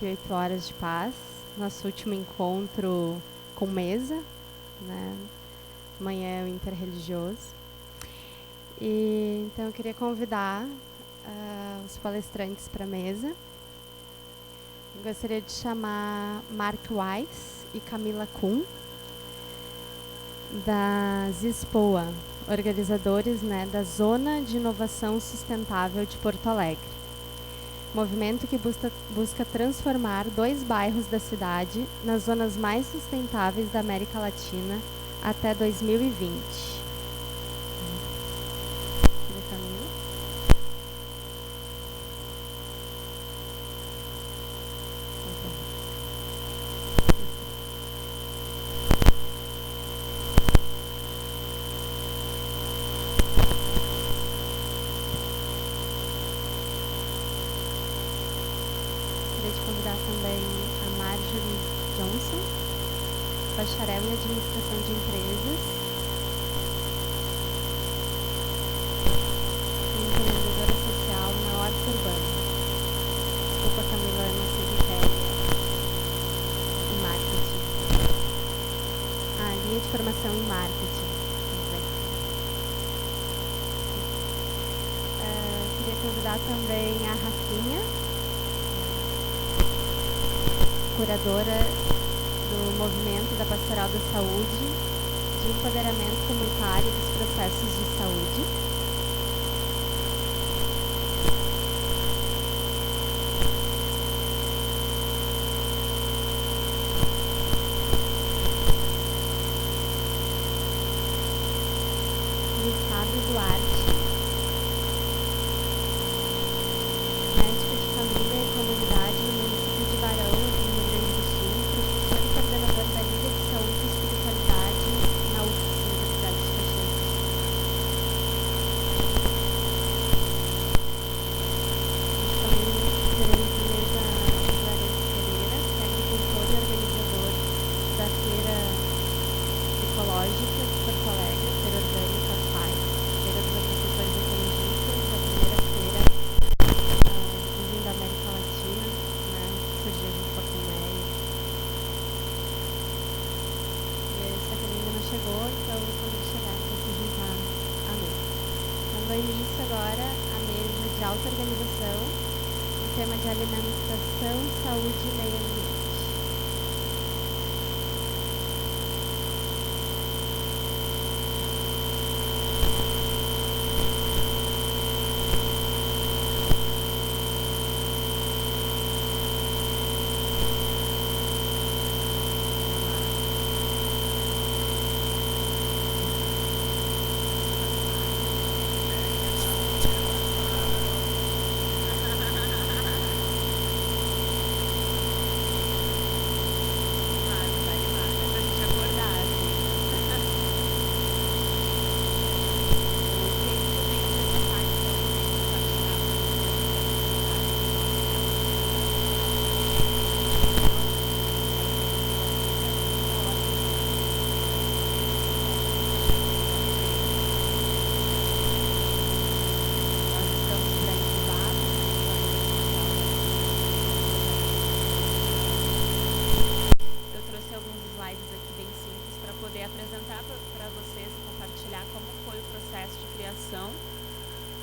8 horas de paz, nosso último encontro com mesa, né? Amanhã é o interreligioso. E então eu queria convidar os palestrantes para a mesa. Eu gostaria de chamar Mark Weiss e Camila Kuhn, da ZISPOA, organizadores, né, da Zona de Inovação Sustentável de Porto Alegre. Movimento que busca transformar 2 bairros da cidade nas zonas mais sustentáveis da América Latina até 2020. Queria te convidar também a Marjorie Johnson, bacharel em Administração de Empresas e empreendedora social na horta urbana. Desculpa, Camila, eu não sei o que é em marketing. Linha de formação em marketing. Queria convidar também a Rafinha, curadora do movimento da Pastoral da Saúde, de empoderamento comunitário dos processos de saúde. Gustavo Duarte, médico de família e comunidade no município de Barão, no Rio Grande do Sul, professor e coordenador da Liga de Saúde e Espiritualidade na UFSC, Universidade de Caxias. Também teremos a mesa Juarez Pereira, que é agricultor e organizador da Feira Ecológica de Porto Alegre, Feira Orgânica FAI, Feira dos Agricultores Ecologistas, a primeira feira da América Latina, né, surgiu junto com a Coméia. E essa que ainda não chegou, então quando chegar, vai se juntar à mesa. Então, dou início agora à mesa de auto-organização, o tema de alimentação, saúde e meio ambiente.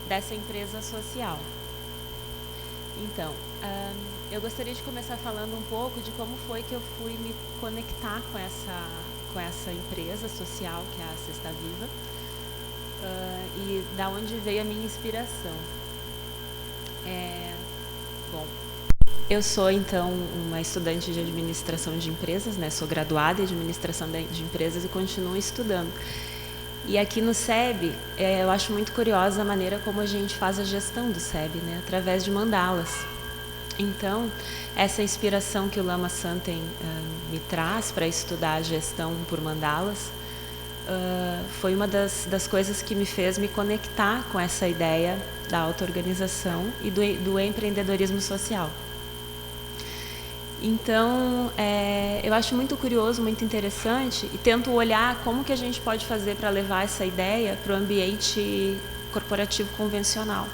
Dessa empresa social. Então, eu gostaria de começar falando um pouco de como foi que eu fui me conectar com essa empresa social, que é a Cesta Viva, e da onde veio a minha inspiração. Bom, eu sou, então, uma estudante de administração de empresas, né? Sou graduada em administração de empresas e continuo estudando. E aqui no SEB, eu acho muito curiosa a maneira como a gente faz a gestão do SEB, né? Através de mandalas. Então, essa inspiração que o Lama Santen me traz para estudar a gestão por mandalas foi uma das coisas que me fez me conectar com essa ideia da auto-organização e do empreendedorismo social. Então, eu acho muito curioso, muito interessante e tento olhar como que a gente pode fazer para levar essa ideia para o ambiente corporativo convencional.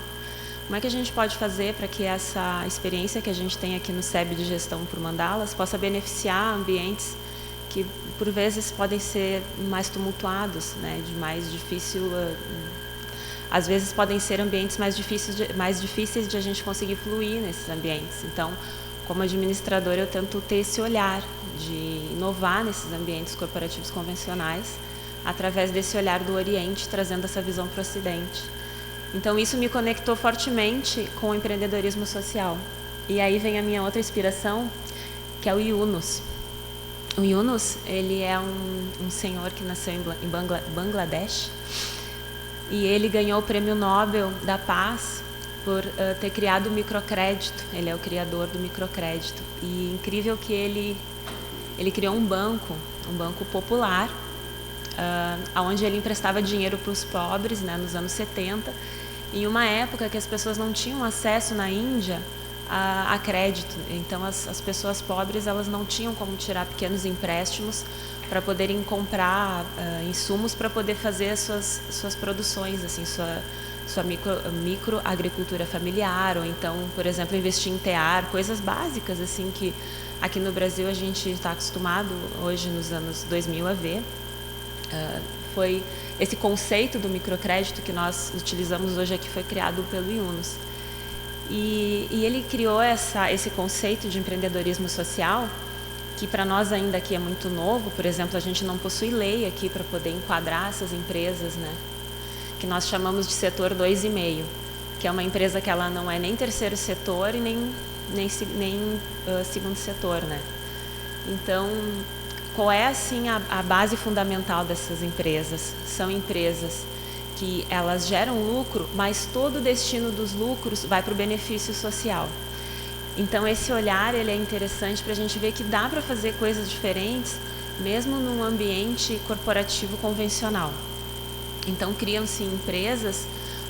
como é que a gente pode fazer para que essa experiência que a gente tem aqui no SEB de gestão por mandalas possa beneficiar ambientes que, por vezes, podem ser mais tumultuados, né, de mais difícil... às vezes podem ser ambientes mais difíceis de a gente conseguir fluir nesses ambientes. Então, como administradora, eu tento ter esse olhar de inovar nesses ambientes corporativos convencionais, através desse olhar do Oriente, trazendo essa visão para o Ocidente. Então, isso me conectou fortemente com o empreendedorismo social. E aí vem a minha outra inspiração, que é o Yunus. O Yunus, ele é um senhor que nasceu em Bangladesh, e ele ganhou o Prêmio Nobel da Paz por ter criado o microcrédito. Ele é o criador do microcrédito. E incrível que ele criou um banco popular, onde ele emprestava dinheiro para os pobres, né, nos anos 70, em uma época que as pessoas não tinham acesso na Índia a crédito. Então, as pessoas pobres, elas não tinham como tirar pequenos empréstimos para poderem comprar insumos para poder fazer as suas produções, assim, sua micro agricultura familiar, ou então, por exemplo, investir em tear, coisas básicas assim que aqui no Brasil a gente está acostumado hoje nos anos 2000 a ver. Foi esse conceito do microcrédito que nós utilizamos hoje aqui, foi criado pelo Yunus. E ele criou esse conceito de empreendedorismo social, que para nós ainda aqui é muito novo. Por exemplo, a gente não possui lei aqui para poder enquadrar essas empresas, né? Que nós chamamos de setor 2,5, que é uma empresa que ela não é nem terceiro setor e nem segundo setor, né? Então, qual é assim a base fundamental dessas empresas? São empresas que elas geram lucro, mas todo o destino dos lucros vai para o benefício social. Então, esse olhar, ele é interessante para a gente ver que dá para fazer coisas diferentes, mesmo num ambiente corporativo convencional. Então, criam-se empresas,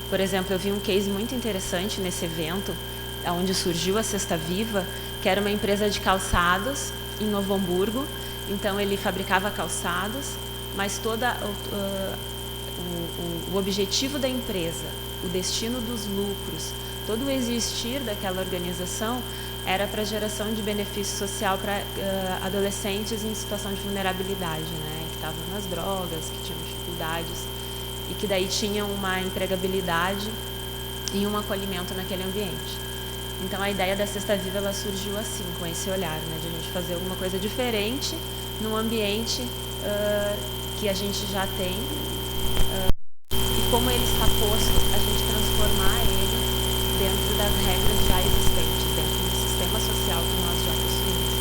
por exemplo, eu vi um case muito interessante nesse evento, onde surgiu a Cesta Viva, que era uma empresa de calçados em Novo Hamburgo. Então, ele fabricava calçados, mas o objetivo da empresa, o destino dos lucros, todo o existir daquela organização era para a geração de benefício social para adolescentes em situação de vulnerabilidade, né, que estavam nas drogas, que tinham dificuldades e que daí tinham uma empregabilidade e um acolhimento naquele ambiente. Então, a ideia da Cesta Viva, ela surgiu assim, com esse olhar, né, de a gente fazer alguma coisa diferente num ambiente que a gente já tem, e como ele está posto, a gente transformar ele dentro das regras já existentes, dentro do sistema social que nós já possuímos.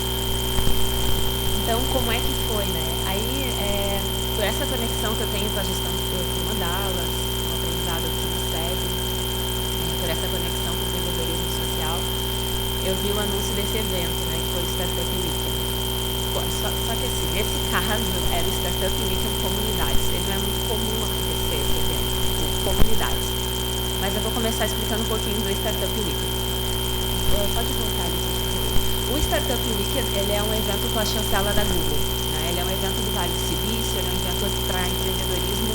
Então, como é que foi, né? Aí, por essa conexão que eu tenho com a gestão de mandalas, o aprendizado aqui no SEB, por essa conexão com o empreendedorismo social, eu vi o anúncio desse evento, né, que foi o Startup Weekend. Só que assim, nesse caso, era o Startup Weekend Comunidades. Ele não é muito comum acontecer esse evento, comunidades. Mas eu vou começar explicando um pouquinho do Startup Weekend. Pode voltar ali. O Startup Weekend, ele é um evento com a chancela da Google, né? Ele é um evento do Vale do Silício, ele é um evento para empreendedorismo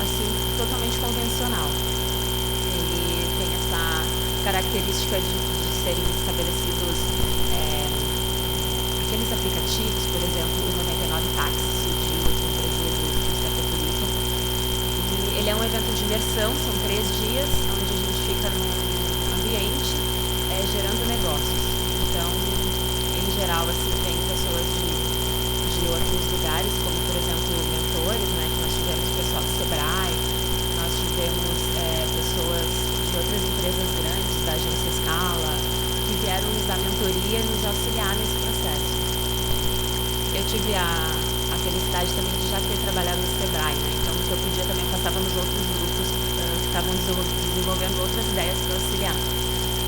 assim, totalmente convencional. Ele tem essa característica de serem estabelecidos aqueles aplicativos, por exemplo, o 99 Táxi surgiu aqui no Brasil do Startup Weekend. E ele é um evento de imersão, são 3 dias, onde a gente fica num ambiente gerando negócios. Então, em geral, assim, tem pessoas de outros lugares, como, por exemplo, mentores, né, que nós tivemos pessoal do Sebrae, nós tivemos pessoas de outras empresas grandes, da agência Scala, que vieram nos dar mentoria e nos auxiliar nesse processo. Eu tive a felicidade também de já ter trabalhado no Sebrae, né? Então, o que eu podia também passava nos outros grupos que estavam desenvolvendo outras ideias para auxiliar.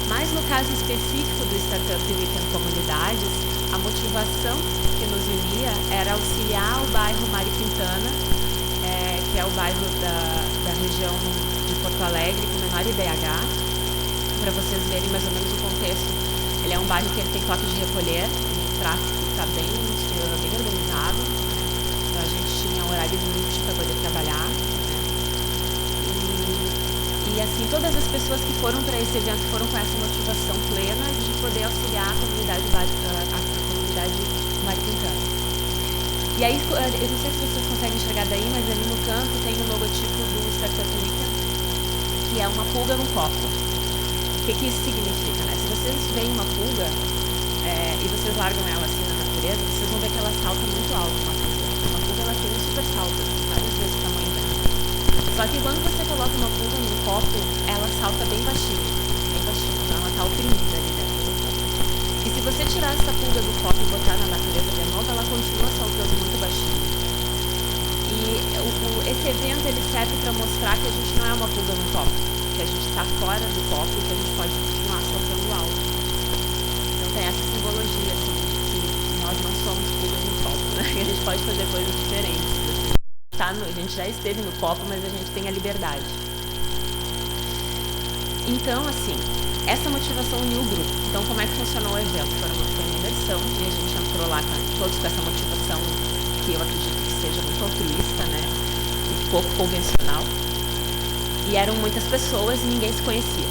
Mas no caso específico do Startup Weekend Comunidades, a motivação que nos unia era auxiliar o bairro Mário Quintana, que é o bairro da região de Porto Alegre com menor IDH. Para vocês verem mais ou menos o contexto, ele é um bairro que ele tem toque de recolher, o tráfego está bem organizado, então a gente tinha um horário limite para poder trabalhar, e E assim, todas as pessoas que foram para esse evento foram com essa motivação plena de poder auxiliar a comunidade Vale Quintana. E aí, eu não sei se vocês conseguem enxergar daí, mas ali no canto tem o logotipo do Startup Weekend, que é uma pulga num copo. O que isso significa, né? Se vocês veem uma pulga e vocês largam ela assim na natureza, vocês vão ver que ela salta muito alto. Uma pulga ela tem um super salto, várias vezes o tamanho dela. Só que quando você coloca uma pulga num copo, ela salta bem baixinho, então ela está oprimida ali dentro do copo. E se você tirar essa pulga do copo e botar na natureza de novo, ela continua saltando muito baixinho. E esse evento ele serve para mostrar que a gente não é uma pulga no copo, que a gente está fora do copo e que a gente pode continuar saltando alto. Então tem essa simbologia assim, que nós não somos pulgas no copo, né? Que a gente pode fazer coisas diferentes. Assim. A gente já esteve no copo, mas a gente tem a liberdade. Então, assim, essa motivação uniu o grupo. Então, como é que funcionou o evento? Foi uma imersão e a gente entrou lá todos com essa motivação que eu acredito que seja muito altruísta, né? E pouco convencional. E eram muitas pessoas e ninguém se conhecia.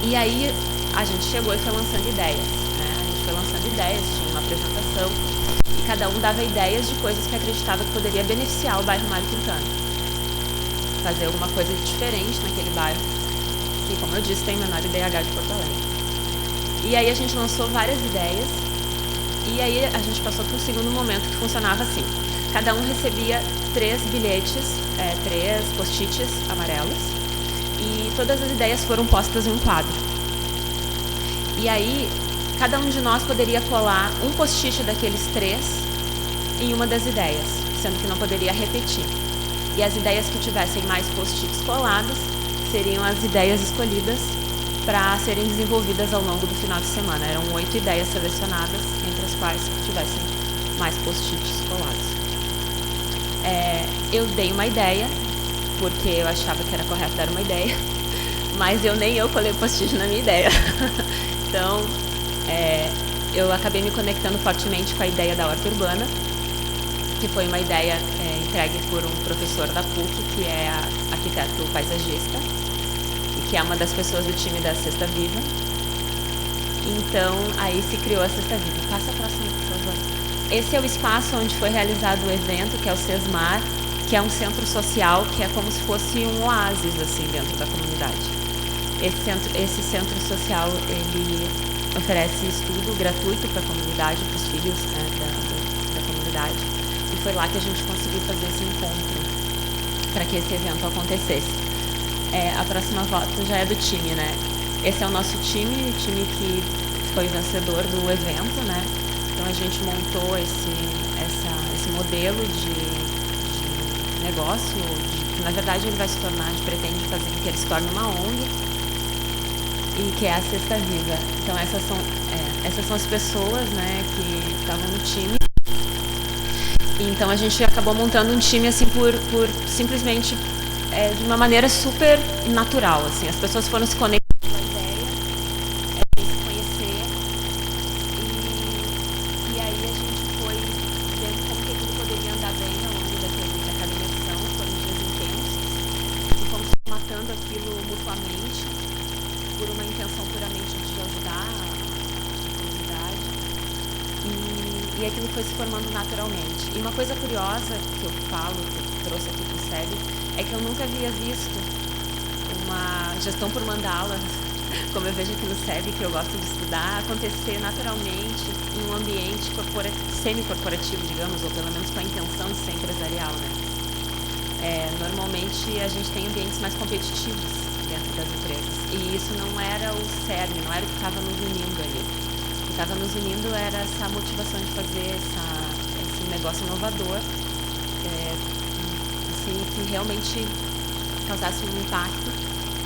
E aí, a gente chegou e foi lançando ideias, né? A gente foi lançando ideias, tinha uma apresentação e cada um dava ideias de coisas que acreditava que poderia beneficiar o bairro Mário Quintana. Fazer alguma coisa diferente naquele bairro, que, como eu disse, tem o menor IDH de Porto Alegre. E aí a gente lançou várias ideias e aí a gente passou para um segundo momento que funcionava assim. Cada um recebia 3 bilhetes, 3 post-its amarelos e todas as ideias foram postas em um quadro. E aí cada um de nós poderia colar um post-it daqueles 3 em uma das ideias, sendo que não poderia repetir. E as ideias que tivessem mais post-its colados seriam as ideias escolhidas para serem desenvolvidas ao longo do final de semana. Eram 8 ideias selecionadas, entre as quais tivessem mais post-its colados. Eu dei uma ideia, porque eu achava que era correto dar uma ideia, mas nem eu colei post-it na minha ideia. Então, eu acabei me conectando fortemente com a ideia da horta urbana, que foi uma ideia entregue por um professor da PUC, que é arquiteto paisagista, e que é uma das pessoas do time da Cesta Viva. Então, aí se criou a Cesta Viva. Passa a próxima, por favor. Esse é o espaço onde foi realizado o evento, que é o Sesmar, que é um centro social, que é como se fosse um oásis, assim, dentro da comunidade. Esse centro social, ele oferece estudo gratuito para a comunidade, para os filhos, né, da comunidade. E foi lá que a gente conseguiu fazer esse encontro, para que esse evento acontecesse. A próxima foto já é do time, né? Esse é o nosso time, o time que foi vencedor do evento, né? Então a gente montou esse modelo de negócio, que na verdade ele vai se tornar, a gente pretende fazer com que ele se torne uma ONG, e que é a Cesta Viva. Então essas são as pessoas, né, que estavam no time. Então a gente acabou montando um time assim por simplesmente de uma maneira super natural, assim. As pessoas foram se conectando com a ideia, se conhecer, e aí a gente foi vendo como que tudo poderia andar bem ao longo daquela imersão. Foram dias intensos e fomos matando aquilo mutuamente por uma intenção puramente de ajudar a comunidade, e aquilo foi se formando naturalmente. E uma coisa curiosa que eu falo, que eu trouxe aqui para o SEB, é que eu nunca havia visto uma gestão por mandalas, como eu vejo aqui no SEB, que eu gosto de estudar, acontecer naturalmente em um ambiente semi-corporativo, digamos, ou pelo menos com a intenção de ser empresarial, né? Normalmente a gente tem ambientes mais competitivos dentro das empresas, e isso não era o cerne, não era o que estava nos unindo ali. O que estava nos unindo era essa motivação de fazer esse negócio inovador, que realmente causasse um impacto,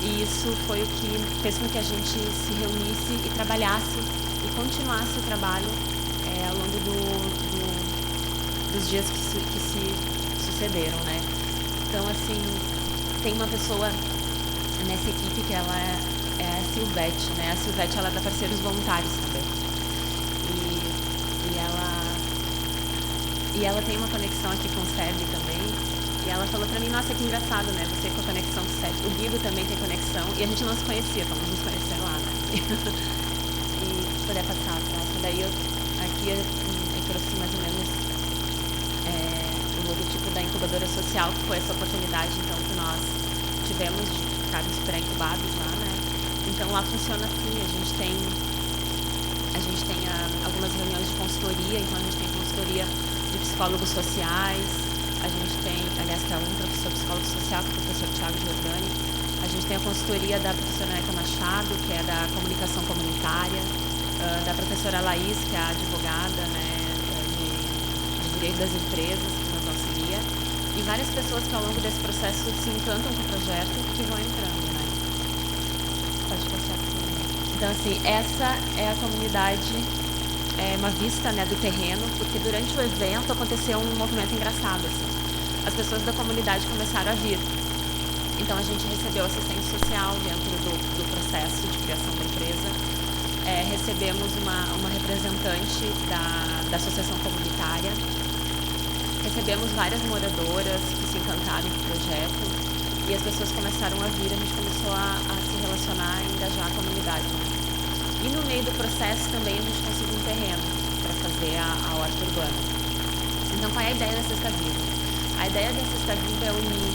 e isso foi o que fez com que a gente se reunisse e trabalhasse e continuasse o trabalho ao longo dos dias que se sucederam, né? Então, assim, tem uma pessoa nessa equipe que ela é a Silvete, né? A Silvete, ela é da Parceiros Voluntários também, e ela tem uma conexão aqui com o SEB também, E ela falou pra mim, nossa, que engraçado, né? Você com a conexão do SEB. O Guido também tem conexão. E a gente não se conhecia, vamos nos conhecer lá, né? E se puder passar a próxima. Daí aqui eu trouxe mais ou menos o logotipo da incubadora social, que foi essa oportunidade, então, que nós tivemos de ficarmos pré-incubados lá, né? Então lá funciona assim, a gente tem algumas reuniões de consultoria, então a gente tem consultoria de psicólogos sociais, a gente tem, aliás, que é um professor psicólogo social, que é o professor Thiago Giordani, a gente tem a consultoria da professora Neca Machado, que é da comunicação comunitária, da professora Laís, que é a advogada, né, de direito das empresas, que nos auxilia, e várias pessoas que ao longo desse processo se encantam com o projeto que vão entrando, né. Pode passar aqui. Então, assim, essa é a comunidade, uma vista, né, do terreno, porque durante o evento aconteceu um movimento engraçado, assim. As pessoas da comunidade começaram a vir. Então, a gente recebeu assistente social dentro do processo de criação da empresa. Recebemos uma representante da associação comunitária. Recebemos várias moradoras que se encantaram com o projeto. E as pessoas começaram a vir, a gente começou a se relacionar e engajar a comunidade. E no meio do processo também a gente conseguiu um terreno para fazer a horta urbana. Então, qual é a ideia da Cesta Viva? A ideia da Cesta Viva é unir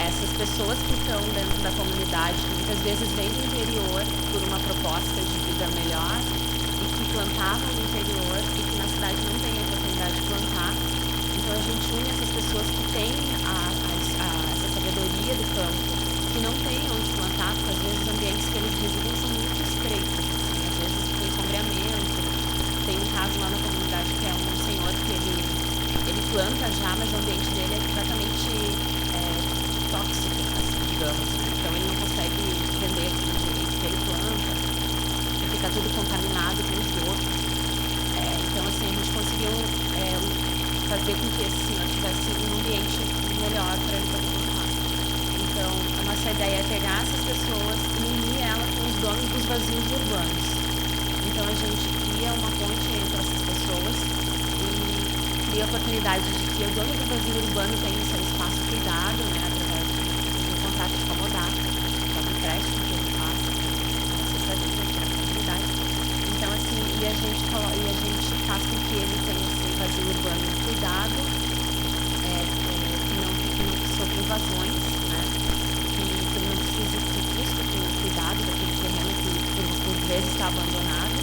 essas pessoas que estão dentro da comunidade, que muitas vezes vêm do interior por uma proposta de vida melhor e que plantavam no interior e que na cidade não tem a oportunidade de plantar. Então, a gente une essas pessoas que têm essa sabedoria do campo, que não tem onde plantar, porque às vezes os ambientes que eles residem são muito estreitos, assim, às vezes tem sombreamento. Tem um caso lá na comunidade que é um senhor que ele planta já, mas o ambiente dele é completamente tóxico, assim, digamos, né? Então ele não consegue vender aquilo direito que ele planta, e fica tudo contaminado com esgoto. Então, assim, a gente conseguiu fazer com que esse senhor tivesse um ambiente melhor para ele poder plantar. Então, a nossa ideia é pegar essas pessoas e unir elas com os donos dos vazios urbanos. Então, a gente cria uma ponte entre essas pessoas e cria a oportunidade de que o dono do vazio urbano tenha o seu espaço cuidado, né, através de um contrato de comodato, que é um empréstimo que ele faz na assessoria para a comunidade. Então, assim, e a gente faz com que ele tenha esse vazio urbano cuidado, que não sofra invasões, né, que ele não precise de custo com o cuidado daquele terreno que por vezes está abandonado,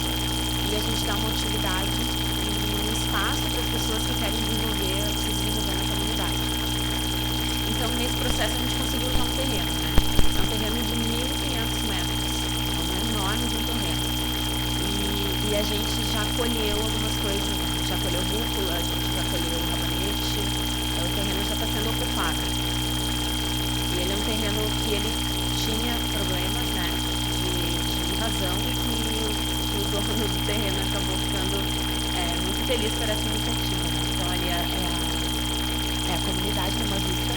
e a gente dá uma utilidade e um espaço para as pessoas que querem se desenvolver na comunidade. Então, nesse processo, a gente conseguiu usar um terreno, né? É um terreno de 1.500 metros, é um enorme de um terreno. E a gente já colheu algumas coisas, já colheu rúcula, a gente já colheu rabanete, o terreno já está sendo ocupado. E ele é um terreno que ele tinha problemas, né, de invasão, e que o dono do terreno acabou ficando muito feliz por essa iniciativa, né? Então ali é a comunidade, é uma vista.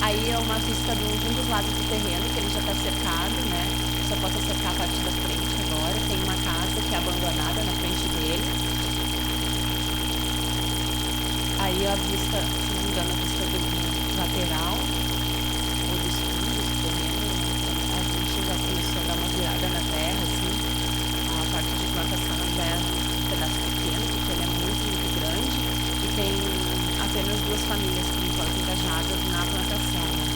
Aí é uma vista de um dos lados do terreno, que ele já está cercado, né? Só pode cercar a parte da frente agora. Tem uma casa que é abandonada na frente dele. Aí a vista, se não me engano, a vista do lateral, ou dos fundos do terreno, né? A gente já começou a dar uma virada na terra, assim. A parte de plantação já é um pedaço pequeno, porque ele é muito, muito grande. E tem apenas 2 famílias, por enquanto, engajadas na plantação, né?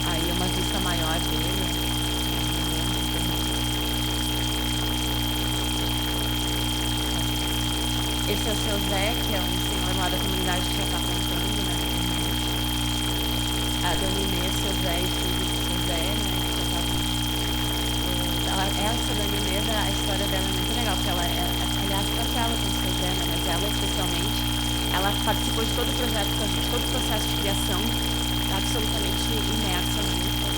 Aí é uma vista maior dele. Esse é o seu Zé, que é um senhor lá da comunidade que já está plantando, né? A dona Inês, seu Zé e filho do seu Zé, né? Que já tá essa dona Inês, a história dela é muito legal, porque aliás, tanto ela como o seu Zé, né? Mas ela especialmente, ela participou de todo o projeto com a gente, todo o processo de criação, absolutamente imersa junto.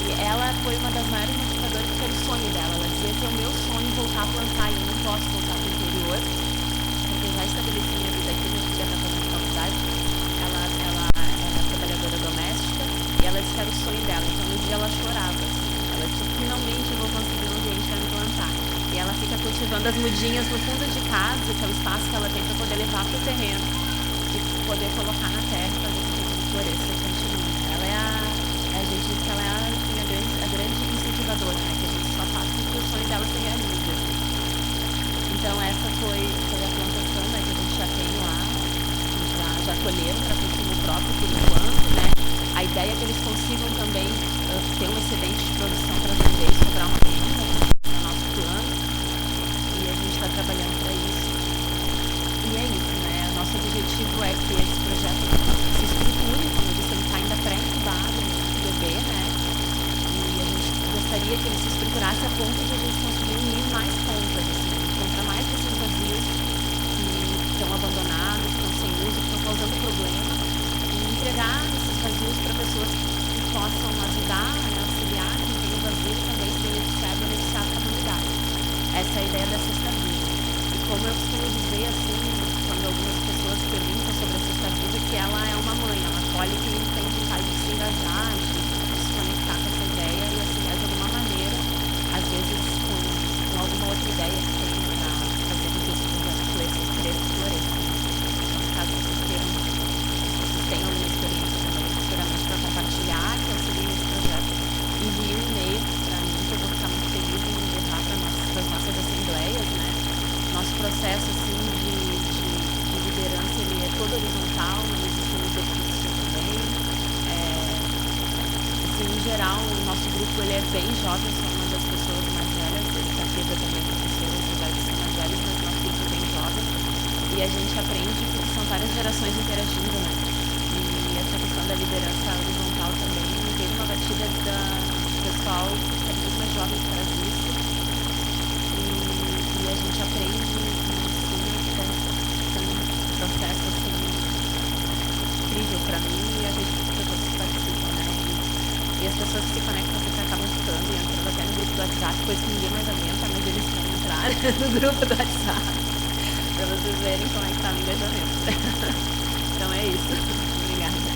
E ela foi uma das maiores motivadoras, porque era o sonho dela. Ela dizia que é o meu sonho voltar a plantar, e eu não posso voltar para o interior, porque já estabeleci minha vida aqui, minha filha está fazendo faculdade. Ela é trabalhadora doméstica, e ela disse que era o sonho dela. Então, no dia ela chorava, assim. Ela disse, finalmente eu vou conseguir um ambiente para me plantar. E ela fica cultivando as mudinhas no fundo de casa, que é o espaço que ela tem para poder levar para o terreno. poder colocar na terra e fazer com que tudo floresça e continue. Ela é a gente diz que ela é assim, a grande incentivadora, né? Que a gente só faz com que o sonho dela se realize. Então essa foi a plantação, né, que a gente já tem lá, já colheram para consumo próprio por enquanto, né? A ideia é que eles consigam também ter um excedente de produção para vender e sobrar uma renda, né? É o nosso plano, e a gente está trabalhando para isso. E é isso, né? O nosso objetivo é que esse projeto se estruture, como eu disse, ele está ainda pré-incubado, bebê, né? E a gente gostaria que ele se estruturasse a ponto de a gente conseguir unir mais pontas, assim, encontrar mais desses vazios que estão abandonados, que estão sem uso, que estão causando problema, e entregar esses vazios para pessoas que possam ajudar, né, auxiliar quem tem o vazio e também se beneficiar a comunidade. Essa é a ideia da Cesta Viva. E como eu costumo dizer, assim, quando algumas pessoas perguntam sobre a Cesta Viva, que ela é uma mãe, ela acolhe quem tem vontade de se engajar, de se conectar com essa ideia e auxiliar de alguma maneira, às vezes com alguma outra ideia que tem para fazer com que esse projeto cresça e floresça. Então, caso vocês queiram, vocês tenham alguma experiência também, futuramente para compartilhar, que auxilie esse projeto, envie um e-mail para mim, que eu vou ficar muito feliz em levar para as nossas assembleias, né? Nosso processo, assim, de liderança, ele é todo horizontal, não existe um líder fixo também. Assim, em geral, o nosso grupo, ele é bem jovem, sou uma das pessoas mais velhas, a Pedro também é professora, apesar de ser mais velhos, mas nosso grupo é bem jovem. E a gente aprende porque são várias gerações interagindo, né? E essa questão da liderança horizontal também teve uma batida do pessoal que é muito mais jovem que faz isso. E a gente aprende e ensina, que é um processo assim, incrível para mim e a gente as pessoas que participam, né? E as pessoas que se conectam sempre acabam ficando e entrando até no grupo do WhatsApp, coisa que ninguém mais aguenta, mas eles vão entrar no grupo do WhatsApp para vocês verem como é que tá o engajamento. Então é isso. Obrigada.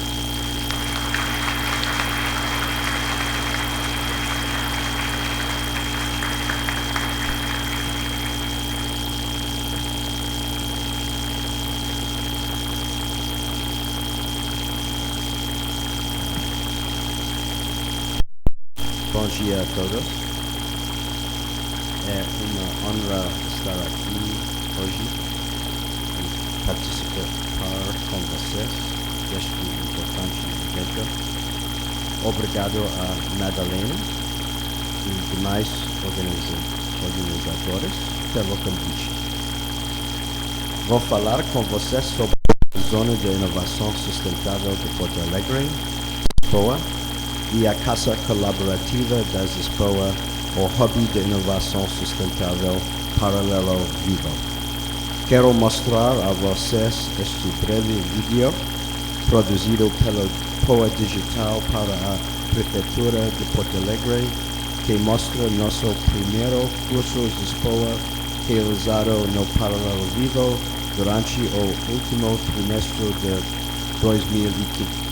Bom dia a todos. É uma honra estar aqui hoje e participar com vocês deste importante evento. Obrigado a Madalena e demais organizadores pelo convite. Vou falar com vocês sobre a Zona de Inovação Sustentável de Porto Alegre, Lisboa, e a Casa Colaborativa das Lisboa, o Hobby de Inovação Sustentável Paralelo Vivo. Quero mostrar a vocês este breve vídeo produzido pelo POA Digital para a Prefeitura de Porto Alegre, que mostra nosso primeiro curso Lisboa realizado no Paralelo Vivo durante o último trimestre de 2015.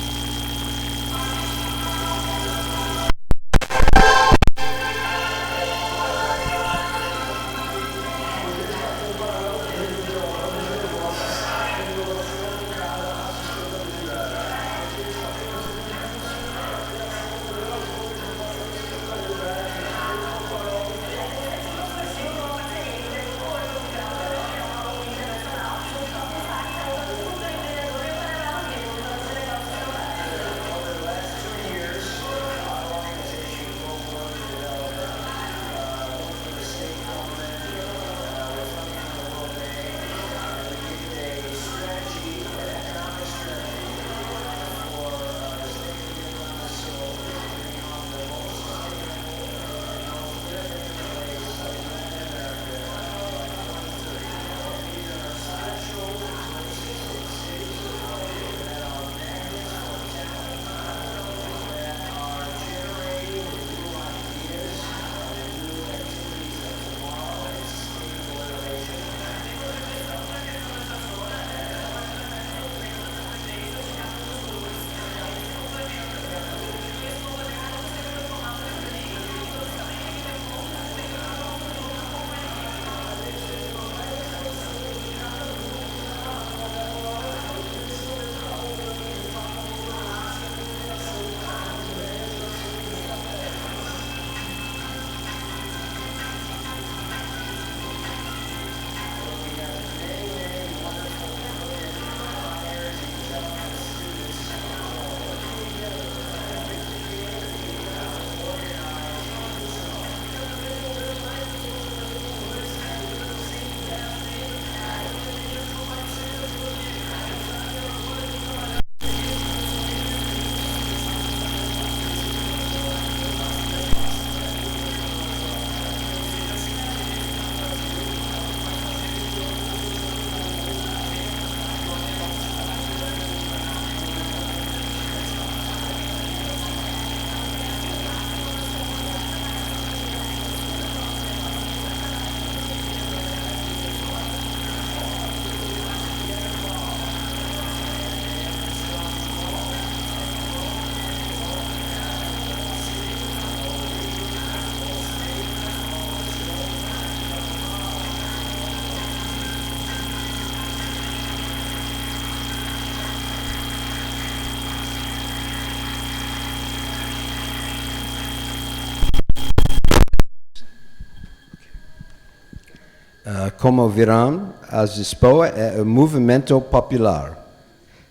Como verão, a ZISPOA é um movimento popular,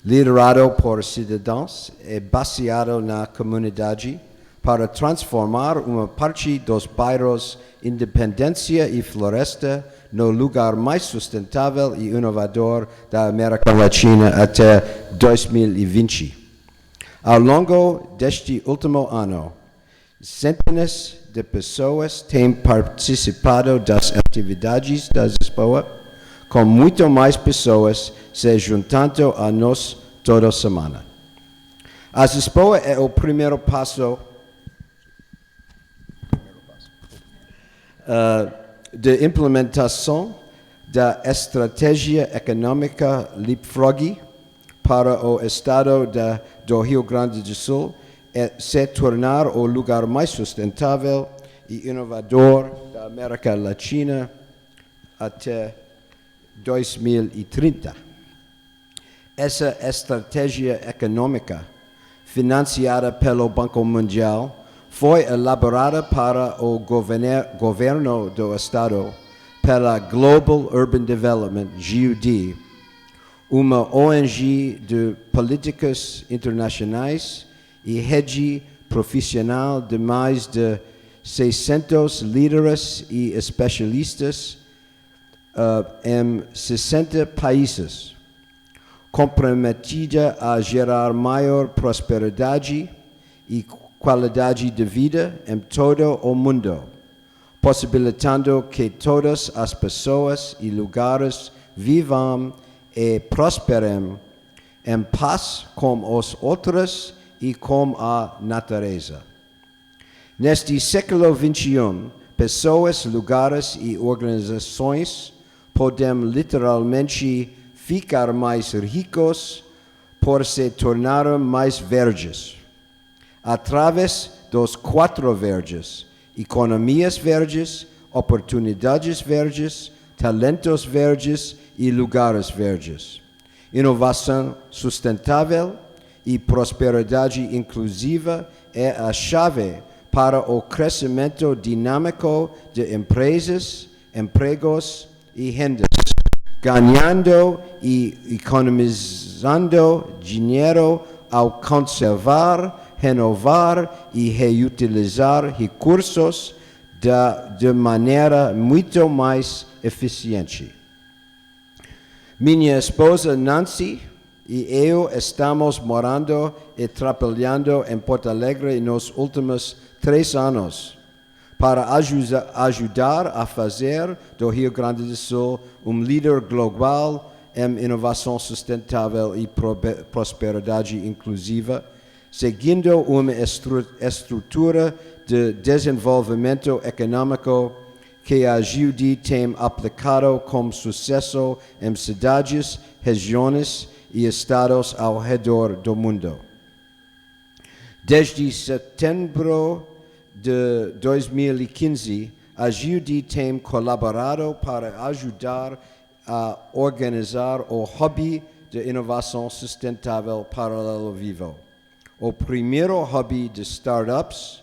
liderado por cidadãos e baseado na comunidade para transformar uma parte dos bairros Independência e Floresta no lugar mais sustentável e inovador da América Latina até 2020. Ao longo deste último ano, centenas de pessoas têm participado das atividades da ZISPOA, com muito mais pessoas se juntando a nós toda semana. A ZISPOA é o primeiro passo de implementação da estratégia econômica Leapfrog para o estado do Rio Grande do Sul se tornar o lugar mais sustentável e inovador da América Latina até 2030. Essa estratégia econômica, financiada pelo Banco Mundial, foi elaborada para o governo do estado pela Global Urban Development, GUD, uma ONG de políticas internacionais e rede profissional de mais de 600 líderes e especialistas em 60 países, comprometida a gerar maior prosperidade e qualidade de vida em todo o mundo, possibilitando que todas as pessoas e lugares vivam e prosperem em paz com os outros e com a natureza. Neste século XXI, pessoas, lugares e organizações podem literalmente ficar mais ricos por se tornarem mais verdes. Através dos 4 verdes: economias verdes, oportunidades verdes, talentos verdes e lugares verdes. Inovação sustentável e prosperidade inclusiva é a chave para o crescimento dinâmico de empresas, empregos e rendas, ganhando e economizando dinheiro ao conservar, renovar e reutilizar recursos de maneira muito mais eficiente. Minha esposa Nancy e eu estamos morando e trabalhando em Porto Alegre nos últimos 3 anos para ajudar a fazer do Rio Grande do Sul um líder global em inovação sustentável e prosperidade inclusiva, seguindo uma estrutura de desenvolvimento econômico que a GUD tem aplicado com sucesso em cidades, regiões e estados ao redor do mundo. Desde setembro de 2015, a GUD tem colaborado para ajudar a organizar o Hobby de Inovação Sustentável Paralelo Vivo, o primeiro hobby de startups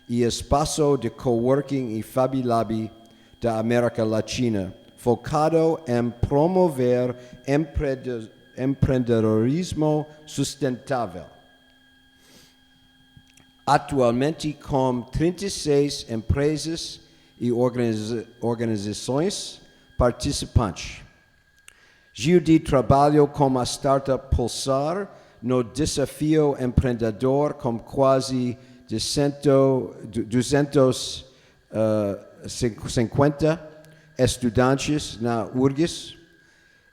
e espaço de coworking e Fab Lab da América Latina, focado em promover empreendedorismo sustentável. Atualmente, com 36 empresas e organizações participantes, GUD trabalha com a startup Pulsar no desafio empreendedor com quase 250 estudantes na URGS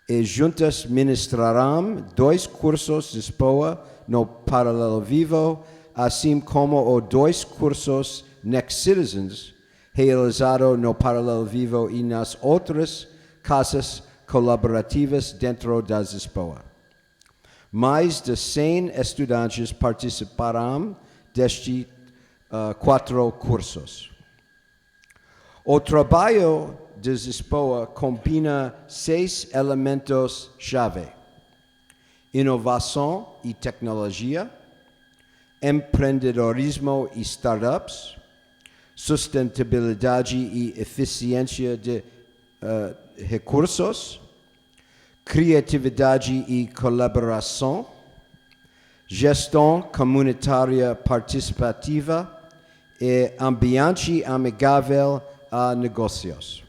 e juntas ministrarão 2 cursos de ZISPOA no Paralelo Vivo, assim como os 2 cursos Next Citizens, realizado no Paralelo Vivo e nas outras casas colaborativas dentro da ZISPOA. Mais de 100 estudantes participarão destes 4 cursos. O trabalho de ZISPOA combina 6 elementos-chave: inovação e tecnologia, empreendedorismo e startups, sustentabilidade e eficiência de recursos, criatividade e colaboração, gestão comunitária participativa e ambiente amigável a negócios.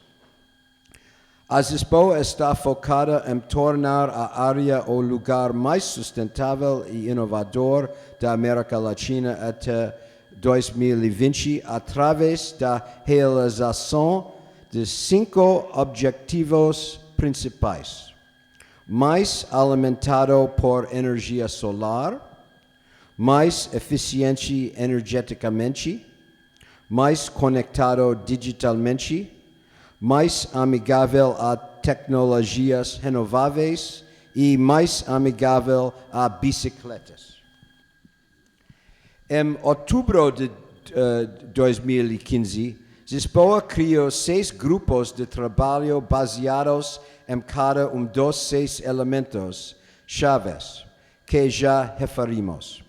A Expo está focada em tornar a área o lugar mais sustentável e inovador da América Latina até 2020 através da realização de 5 objetivos principais: mais alimentado por energia solar, mais eficiente energeticamente, mais conectado digitalmente, mais amigável a tecnologias renováveis e mais amigável a bicicletas. Em outubro de 2015, Lisboa criou 6 grupos de trabalho baseados em cada dos 6 elementos chaves que já referimos.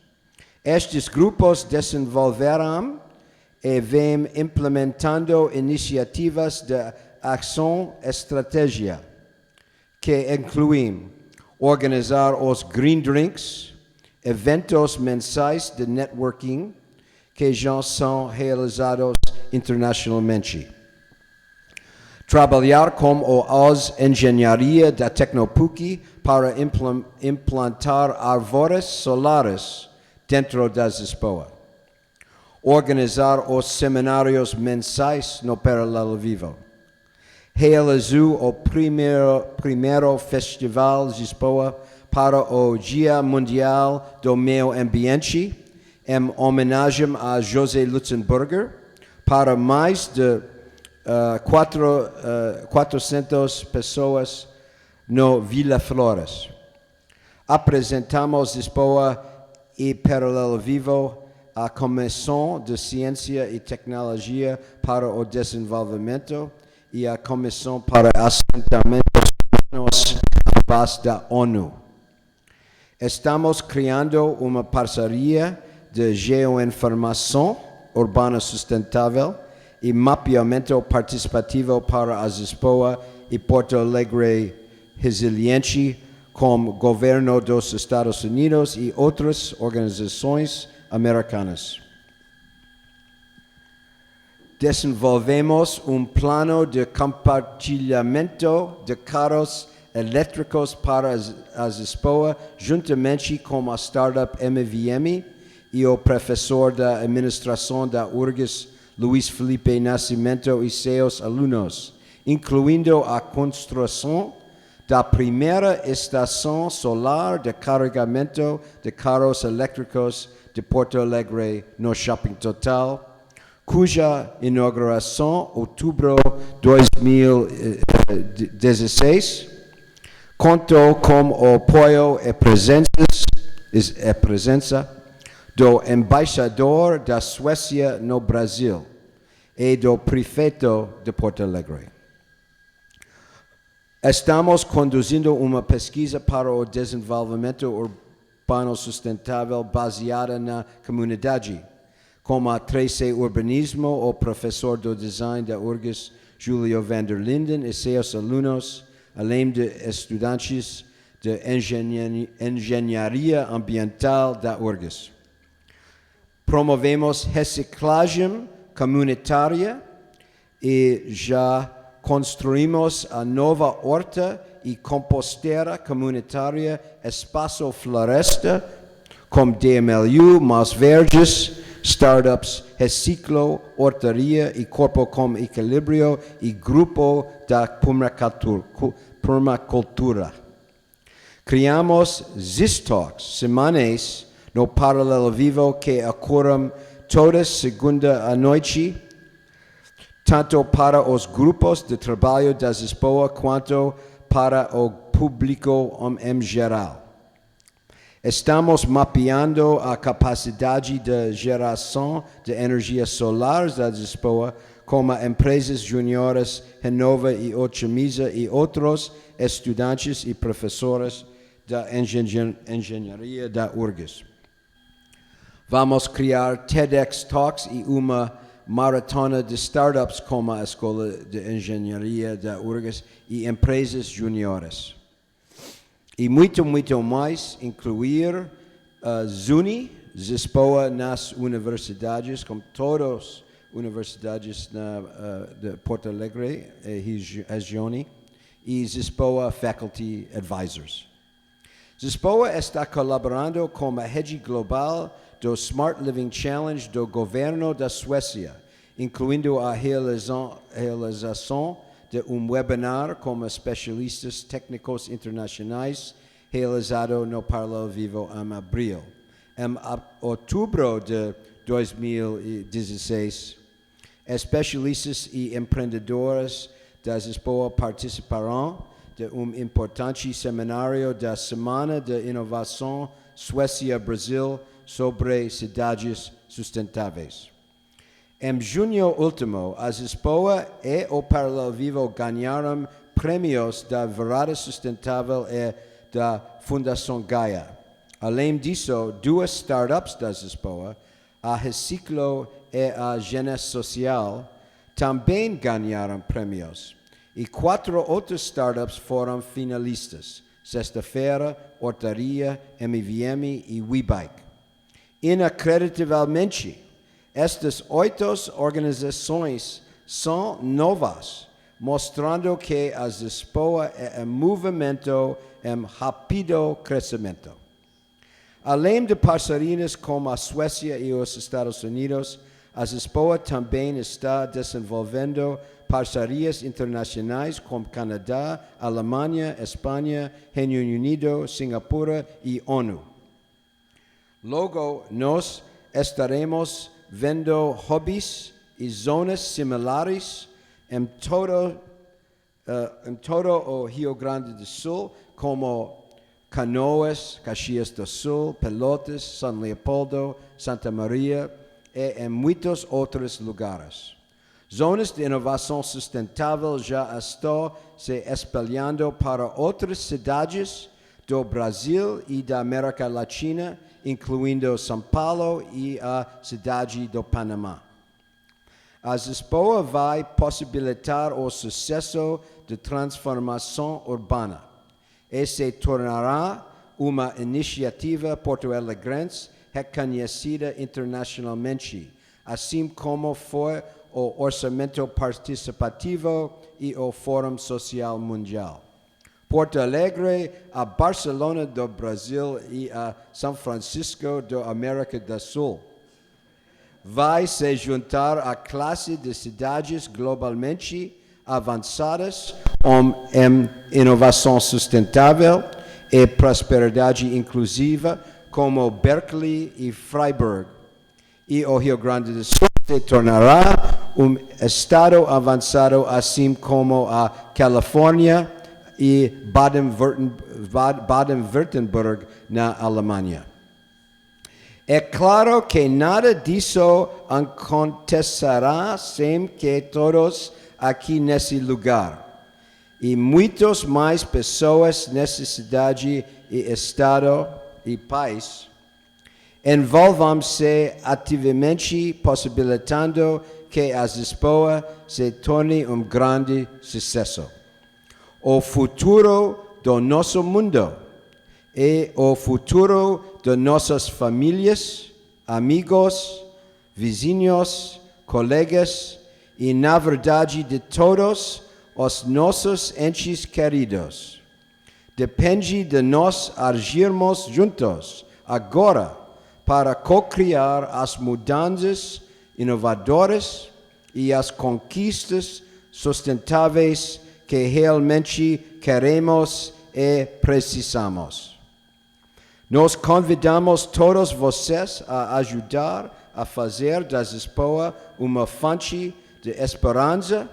Estes grupos desenvolverão e vem implementando iniciativas de ação estratégia que incluem organizar os Green Drinks, eventos mensais de networking que já são realizados internacionalmente. Trabalhar com os engenharia da Tecnopuc para implantar árvores solares dentro das Expo. Organizar os seminários mensais no Paralelo Vivo. Realizou o primeiro Festival Lisboa para o Dia Mundial do Meio Ambiente, em homenagem a José Lutzenberger, para mais de 400 pessoas no Vila Flores. Apresentamos Lisboa e Paralelo Vivo a Comissão de Ciência e Tecnologia para o Desenvolvimento e a Comissão para Assentamentos Humanos à base da ONU. Estamos criando uma parceria de geoinformação urbana sustentável e mapeamento participativo para a Lisboa e Porto Alegre resiliente com o governo dos Estados Unidos e outras organizações americanas. Desenvolvemos plano de compartilhamento de carros elétricos para a Lisboa, juntamente com a startup MVM e o professor da administração da URGS, Luiz Felipe Nascimento, e seus alunos, incluindo a construção da primeira estação solar de carregamento de carros elétricos de Porto Alegre no Shopping Total, cuja inauguração em outubro de 2016 contou com o apoio e presença do embaixador da Suécia no Brasil e do prefeito de Porto Alegre. Estamos conduzindo uma pesquisa para o desenvolvimento urbano sustentável baseada na comunidade, com a 3C Urbanismo, o professor do design da URGS, Julio van der Linden, e seus alunos, além de estudantes de engenharia ambiental da URGS. Promovemos reciclagem comunitária e já construímos a nova horta e composteira comunitária Espaço Floresta, com DMLU, Más Verdes, startups Reciclo, Hortaria e Corpo com Equilíbrio e Grupo da Permacultura. Criamos ZIS-Talks semanais no Paralelo Vivo que ocorrem todas segunda à noite, tanto para os grupos de trabalho da Lisboa quanto para o público em geral. Estamos mapeando a capacidade de geração de energia solar da Lisboa como empresas juniores Renova e Otimiza e outros estudantes e professores da engenharia da URGS. Vamos criar TEDx Talks e uma maratona de startups como a Escola de Engenharia da URGS e empresas juniores. E muito mais, incluir Zuni, Zespoa nas universidades, como todas as universidades de Porto Alegre e região, e Zespoa Faculty Advisors. Zespoa está colaborando com a rede global do Smart Living Challenge do governo da Suécia, incluindo a realização de webinar com especialistas técnicos internacionais realizado no Paralelo Vivo em abril. Em outubro de 2016, especialistas e empreendedores da Zespoa participarão de importante seminário da Semana de Inovação Suécia-Brasil sobre cidades sustentáveis. Em junho último, a Zespoa e o Paralelo Vivo ganharam prêmios da Virada Sustentável e da Fundação Gaia. Além disso, 2 startups da Zespoa, a Reciclo e a Gênesis Social, também ganharam prêmios. E 4 outras startups foram finalistas: Sexta-feira, Hortaria, MVM e WeBike. Inacreditavelmente, estas 8 organizações são novas, mostrando que a Zespoa é um movimento em rápido crescimento. Além de parcerias com a Suécia e os Estados Unidos, a Zespoa também está desenvolvendo parcerias internacionais com Canadá, Alemanha, Espanha, Reino Unido, Singapura e ONU. Logo, nós estaremos vendo hobbies e zonas similares em todo o Rio Grande do Sul, como Canoas, Caxias do Sul, Pelotas, São Leopoldo, Santa Maria e em muitos outros lugares. Zonas de inovação sustentável já estão se espalhando para outras cidades do Brasil e da América Latina, incluindo São Paulo e a cidade do Panamá. A Zespoa vai possibilitar o sucesso de transformação urbana e se tornará uma iniciativa porto-alegrense reconhecida internacionalmente, assim como foi o Orçamento Participativo e o Fórum Social Mundial. Porto Alegre, a Barcelona do Brasil e a São Francisco da América do Sul vai se juntar à classe de cidades globalmente avançadas em inovação sustentável e prosperidade inclusiva, como Berkeley e Freiburg. E o Rio Grande do Sul se tornará um estado avançado, assim como a Califórnia e Baden-Württemberg na Alemanha. É claro que nada disso acontecerá sem que todos aqui nesse lugar e muitas mais pessoas nessa cidade e estado e país envolvam-se ativamente, possibilitando que a Zespoa se torne um grande sucesso. O futuro do nosso mundo e o futuro de nossas famílias, amigos, vizinhos, colegas e, na verdade, de todos os nossos entes queridos. Depende de nós agirmos juntos agora para co-criar as mudanças inovadoras e as conquistas sustentáveis que realmente queremos e precisamos. Nós convidamos todos vocês a ajudar a fazer da Zespoa uma fonte de esperança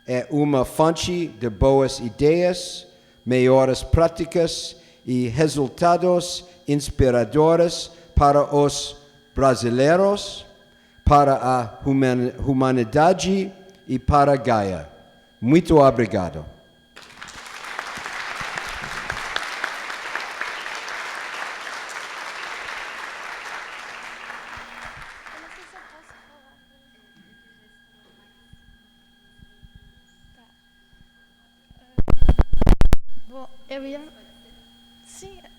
e uma fonte de boas ideias, melhores práticas e resultados inspiradores para os brasileiros, para a humanidade e para Gaia. Muito obrigado. Bom,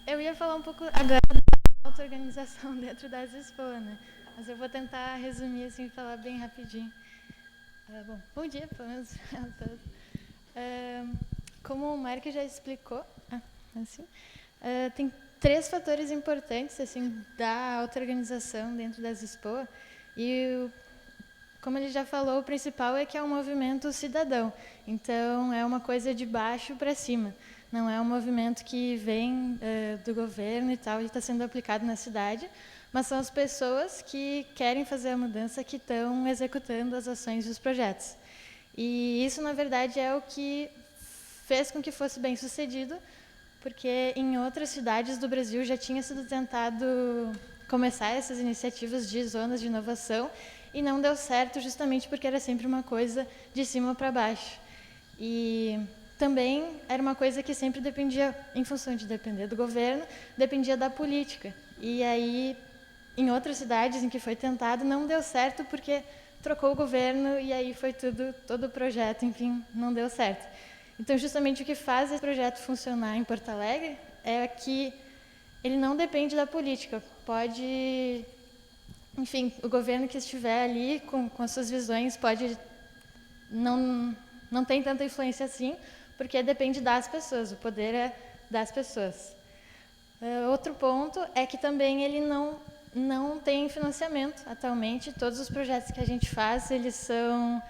eu ia falar um pouco agora da auto-organização dentro das Expoa, né? Mas eu vou tentar resumir, assim, falar bem rapidinho. Bom dia, pelo menos a todos. Como o Mark já explicou, tem 3 fatores importantes, assim, da auto-organização dentro das Expoa. E, como ele já falou, o principal é que é um movimento cidadão. Então, é uma coisa de baixo para cima. Não é um movimento que vem do governo e tal, e está sendo aplicado na cidade, mas são as pessoas que querem fazer a mudança que estão executando as ações e os projetos. E isso, na verdade, é o que fez com que fosse bem sucedido, porque em outras cidades do Brasil já tinha sido tentado começar essas iniciativas de zonas de inovação e não deu certo justamente porque era sempre uma coisa de cima para baixo. E também era uma coisa que sempre dependia, em função de depender do governo, dependia da política. E aí, em outras cidades em que foi tentado, não deu certo porque trocou o governo e aí foi todo o projeto, enfim, não deu certo. Então, justamente o que faz esse projeto funcionar em Porto Alegre é que ele não depende da política. Pode, enfim, o governo que estiver ali com as suas visões pode não tem tanta influência assim, porque depende das pessoas, o poder é das pessoas. Outro ponto é que também ele não tem financiamento atualmente. Todos os projetos que a gente faz, eles são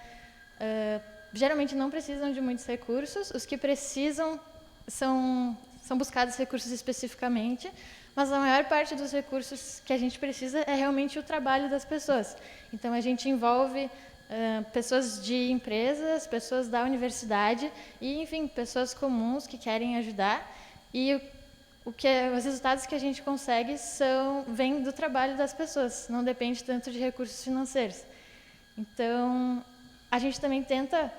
geralmente não precisam de muitos recursos. Os que precisam são buscados recursos especificamente, mas a maior parte dos recursos que a gente precisa é realmente o trabalho das pessoas. Então, a gente envolve pessoas de empresas, pessoas da universidade e, enfim, pessoas comuns que querem ajudar. E os resultados que a gente consegue vêm do trabalho das pessoas, não depende tanto de recursos financeiros. Então, a gente também tenta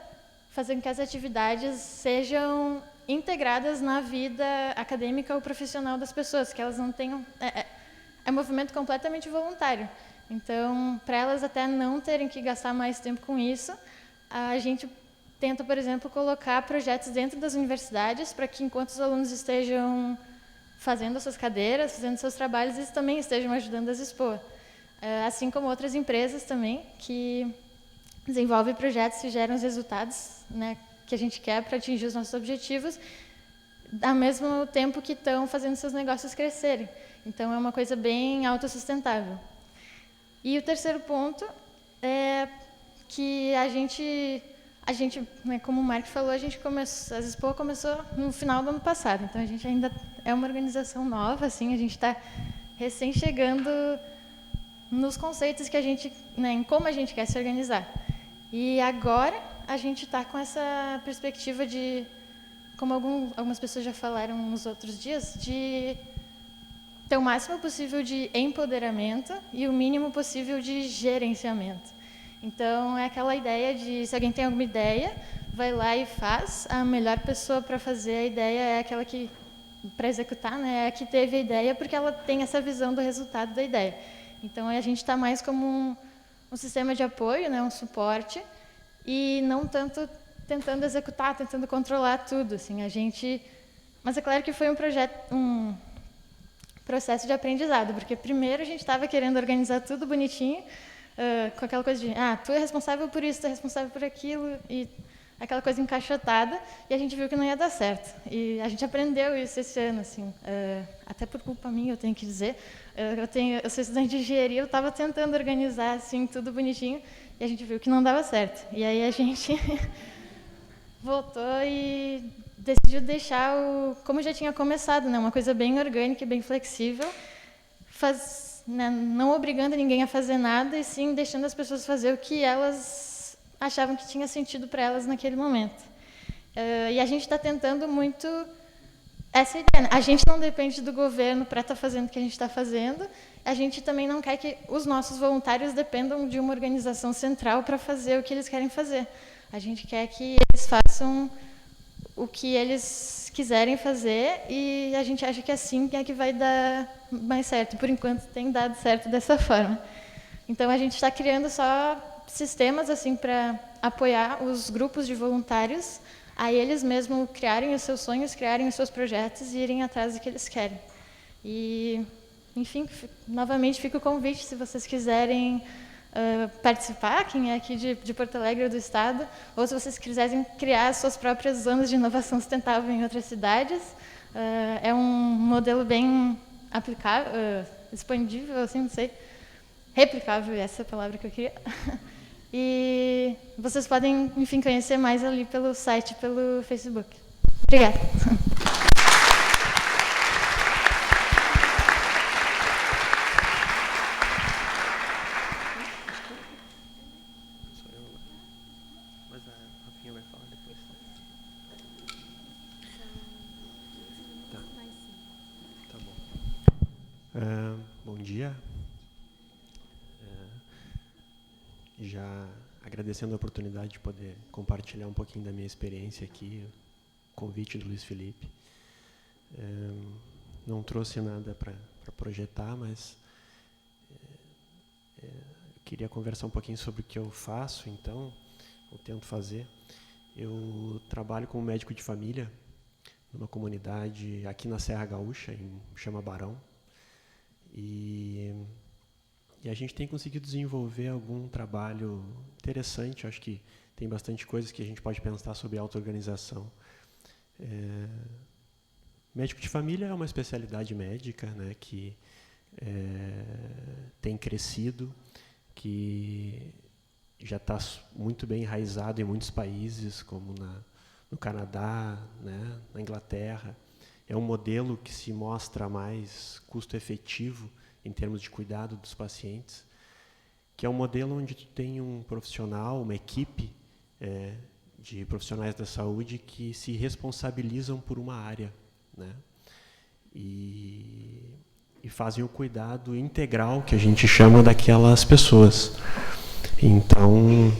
fazer com que as atividades sejam integradas na vida acadêmica ou profissional das pessoas, que elas não tenham... É um movimento completamente voluntário. Então, para elas até não terem que gastar mais tempo com isso, a gente tenta, por exemplo, colocar projetos dentro das universidades para que, enquanto os alunos estejam fazendo as suas cadeiras, fazendo seus trabalhos, eles também estejam ajudando as Expoa. Assim como outras empresas também, que desenvolvem projetos que geram os resultados, né, que a gente quer para atingir os nossos objetivos, ao mesmo tempo que estão fazendo seus negócios crescerem. Então, é uma coisa bem autossustentável. E o terceiro ponto é que a gente né, como o Mark falou, a Expoa começou no final do ano passado. Então, a gente ainda é uma organização nova, assim, a gente está recém chegando nos conceitos que a gente, né, em como a gente quer se organizar. E agora a gente está com essa perspectiva de, como algumas pessoas já falaram nos outros dias, de ter o máximo possível de empoderamento e o mínimo possível de gerenciamento. Então, é aquela ideia de, se alguém tem alguma ideia, vai lá e faz. A melhor pessoa para fazer a ideia é aquela que, para executar, né, é a que teve a ideia, porque ela tem essa visão do resultado da ideia. Então, a gente está mais como um sistema de apoio, né, um suporte, e não tanto tentando executar, tentando controlar tudo. Assim, mas é claro que foi um processo de aprendizado, porque primeiro a gente estava querendo organizar tudo bonitinho, com aquela coisa de, tu é responsável por isso, tu é responsável por aquilo, e aquela coisa encaixotada, e a gente viu que não ia dar certo. E a gente aprendeu isso esse ano, assim, até por culpa minha, eu tenho que dizer. Eu sou estudante de engenharia, eu estava tentando organizar assim, tudo bonitinho, e a gente viu que não dava certo. E aí a gente voltou e decidiu deixar como já tinha começado, né, uma coisa bem orgânica e bem flexível, né, não obrigando ninguém a fazer nada, e sim deixando as pessoas fazer o que elas achavam que tinha sentido para elas naquele momento. E a gente está tentando muito essa ideia, né? A gente não depende do governo para estar fazendo o que a gente está fazendo, a gente também não quer que os nossos voluntários dependam de uma organização central para fazer o que eles querem fazer. A gente quer que eles façam o que eles quiserem fazer, e a gente acha que assim é que vai dar mais certo. Por enquanto tem dado certo dessa forma. Então, a gente está criando só sistemas assim para apoiar os grupos de voluntários a eles mesmos criarem os seus sonhos, criarem os seus projetos e irem atrás do que eles querem. E, enfim, novamente fica o convite, se vocês quiserem participar, quem é aqui de Porto Alegre ou do Estado, ou se vocês quiserem criar suas próprias zonas de inovação sustentável em outras cidades. É um modelo bem aplicável, expandível, assim, não sei, replicável, essa é a palavra que eu queria. E vocês podem, enfim, conhecer mais ali pelo site, pelo Facebook. Obrigada. Bom dia. Já agradecendo a oportunidade de poder compartilhar um pouquinho da minha experiência aqui, o convite do Luiz Felipe. Não trouxe nada para projetar, mas queria conversar um pouquinho sobre o que eu faço, então, ou tento fazer. Eu trabalho como médico de família numa comunidade aqui na Serra Gaúcha, chama Barão. E a gente tem conseguido desenvolver algum trabalho interessante. Acho que tem bastante coisas que a gente pode pensar sobre auto-organização. Médico de família é uma especialidade médica, né, que tem crescido, que já está muito bem enraizado em muitos países, como no Canadá, né, na Inglaterra. É um modelo que se mostra mais custo-efetivo em termos de cuidado dos pacientes, que é um modelo onde tu tem um profissional, uma equipe de profissionais da saúde que se responsabilizam por uma área, né? E fazem o cuidado integral, que a gente chama, daquelas pessoas. Então,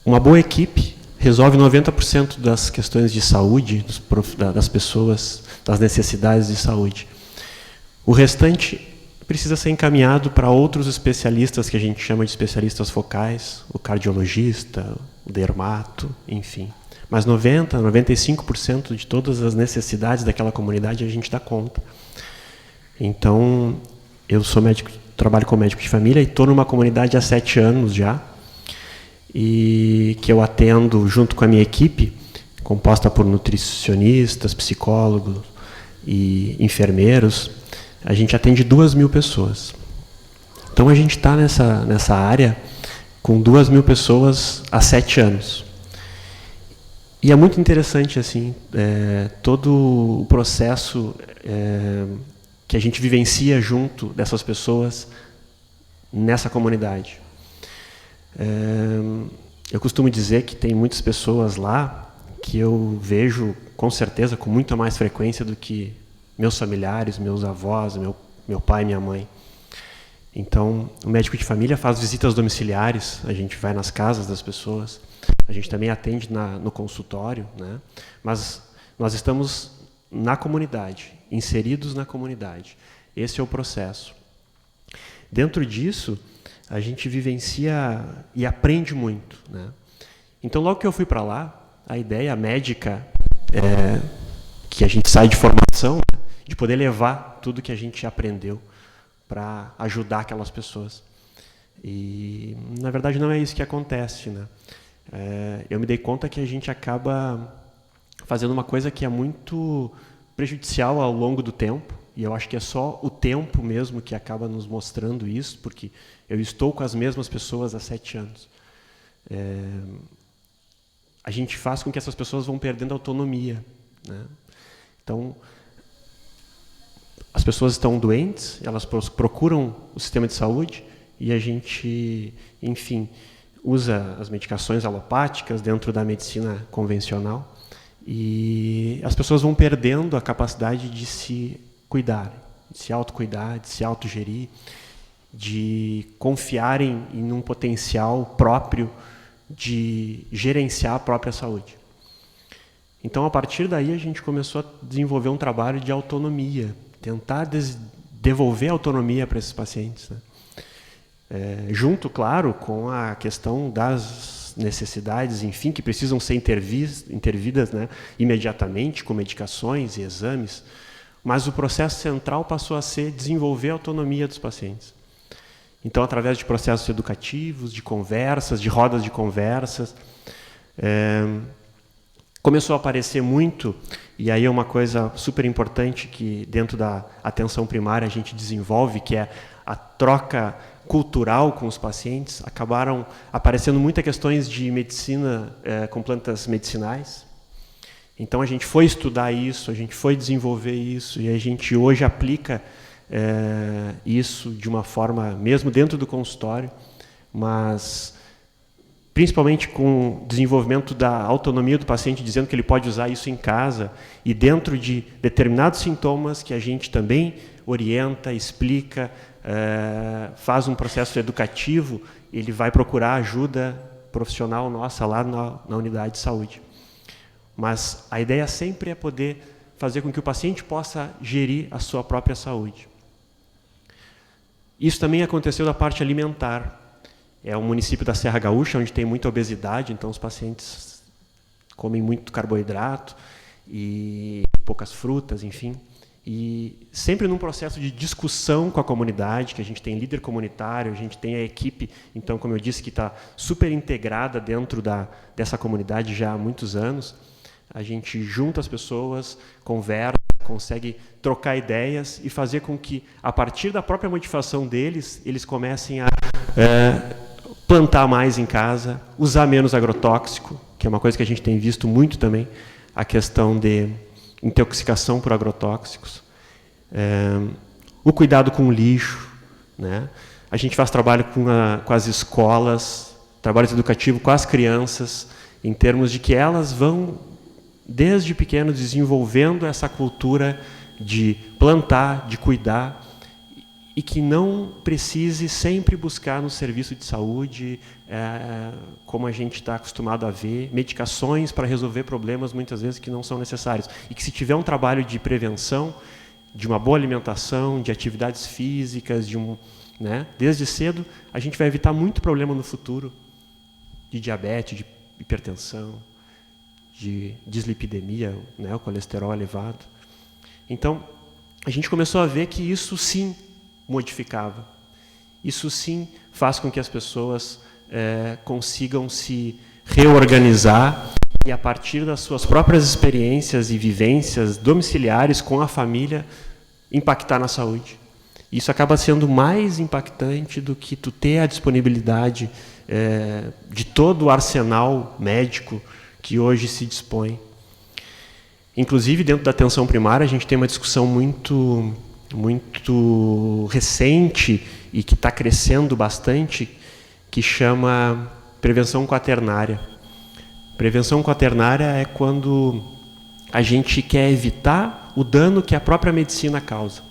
uma boa equipe resolve 90% das questões de saúde das pessoas, das necessidades de saúde. O restante precisa ser encaminhado para outros especialistas, que a gente chama de especialistas focais, o cardiologista, o dermato, enfim. Mas 95% de todas as necessidades daquela comunidade a gente dá conta. Então, eu sou médico, trabalho como médico de família e estou numa comunidade há 7 anos já, e que eu atendo junto com a minha equipe, composta por nutricionistas, psicólogos e enfermeiros. A gente atende 2.000 pessoas. Então a gente está nessa área com 2.000 pessoas há 7 anos. E é muito interessante assim, todo o processo que a gente vivencia junto dessas pessoas nessa comunidade. Eu costumo dizer que tem muitas pessoas lá que eu vejo, com certeza, com muita mais frequência do que meus familiares, meus avós, meu pai e minha mãe. Então, o médico de família faz visitas domiciliares, a gente vai nas casas das pessoas, a gente também atende no consultório, né? Mas nós estamos na comunidade, inseridos na comunidade. Esse é o processo. Dentro disso, a gente vivencia e aprende muito, né? Então, logo que eu fui para lá, a ideia médica que a gente sai de formação, né, de poder levar tudo que a gente aprendeu para ajudar aquelas pessoas. E, na verdade, não é isso que acontece, né? Eu me dei conta que a gente acaba fazendo uma coisa que é muito prejudicial ao longo do tempo, e eu acho que é só o tempo mesmo que acaba nos mostrando isso, porque eu estou com as mesmas pessoas há 7 anos. A gente faz com que essas pessoas vão perdendo autonomia, né? Então, as pessoas estão doentes, elas procuram o sistema de saúde e a gente, enfim, usa as medicações alopáticas dentro da medicina convencional e as pessoas vão perdendo a capacidade de se cuidar, de se autocuidar, de se autogerir, de confiarem em um potencial próprio de gerenciar a própria saúde. Então, a partir daí, a gente começou a desenvolver um trabalho de autonomia, tentar devolver autonomia para esses pacientes, né? Junto, claro, com a questão das necessidades, enfim, que precisam ser intervidas, né, imediatamente com medicações e exames, mas o processo central passou a ser desenvolver a autonomia dos pacientes. Então, através de processos educativos, de conversas, de rodas de conversas, começou a aparecer muito, e aí é uma coisa super importante que dentro da atenção primária a gente desenvolve, que é a troca cultural com os pacientes. Acabaram aparecendo muitas questões de medicina com plantas medicinais. Então a gente foi estudar isso, a gente foi desenvolver isso, e a gente hoje aplica isso de uma forma, mesmo dentro do consultório, mas principalmente com o desenvolvimento da autonomia do paciente, dizendo que ele pode usar isso em casa, e dentro de determinados sintomas que a gente também orienta, explica, faz um processo educativo, ele vai procurar ajuda profissional nossa lá na unidade de saúde. Mas a ideia sempre é poder fazer com que o paciente possa gerir a sua própria saúde. Isso também aconteceu da parte alimentar. É um município da Serra Gaúcha, onde tem muita obesidade, então os pacientes comem muito carboidrato e poucas frutas, enfim. E sempre num processo de discussão com a comunidade, que a gente tem líder comunitário, a gente tem a equipe, então, como eu disse, que está super integrada dentro dessa comunidade já há muitos anos. A gente junta as pessoas, conversa, consegue trocar ideias e fazer com que, a partir da própria motivação deles, eles comecem a plantar mais em casa, usar menos agrotóxico, que é uma coisa que a gente tem visto muito também, a questão de intoxicação por agrotóxicos, o cuidado com o lixo, né? A gente faz trabalho com as escolas, trabalho educativo com as crianças, em termos de que elas vão, desde pequeno, desenvolvendo essa cultura de plantar, de cuidar, e que não precise sempre buscar no serviço de saúde, como a gente está acostumado a ver, medicações para resolver problemas muitas vezes que não são necessários. E que se tiver um trabalho de prevenção, de uma boa alimentação, de atividades físicas, desde cedo, a gente vai evitar muito problema no futuro, de diabetes, de hipertensão, de dislipidemia, o colesterol elevado. Então, a gente começou a ver que isso sim modificava. Isso sim faz com que as pessoas consigam se reorganizar e, a partir das suas próprias experiências e vivências domiciliares com a família, impactar na saúde. Isso acaba sendo mais impactante do que tu ter a disponibilidade de todo o arsenal médico que hoje se dispõe. Inclusive, dentro da atenção primária, a gente tem uma discussão muito recente e que está crescendo bastante, que chama prevenção quaternária. Prevenção quaternária é quando a gente quer evitar o dano que a própria medicina causa.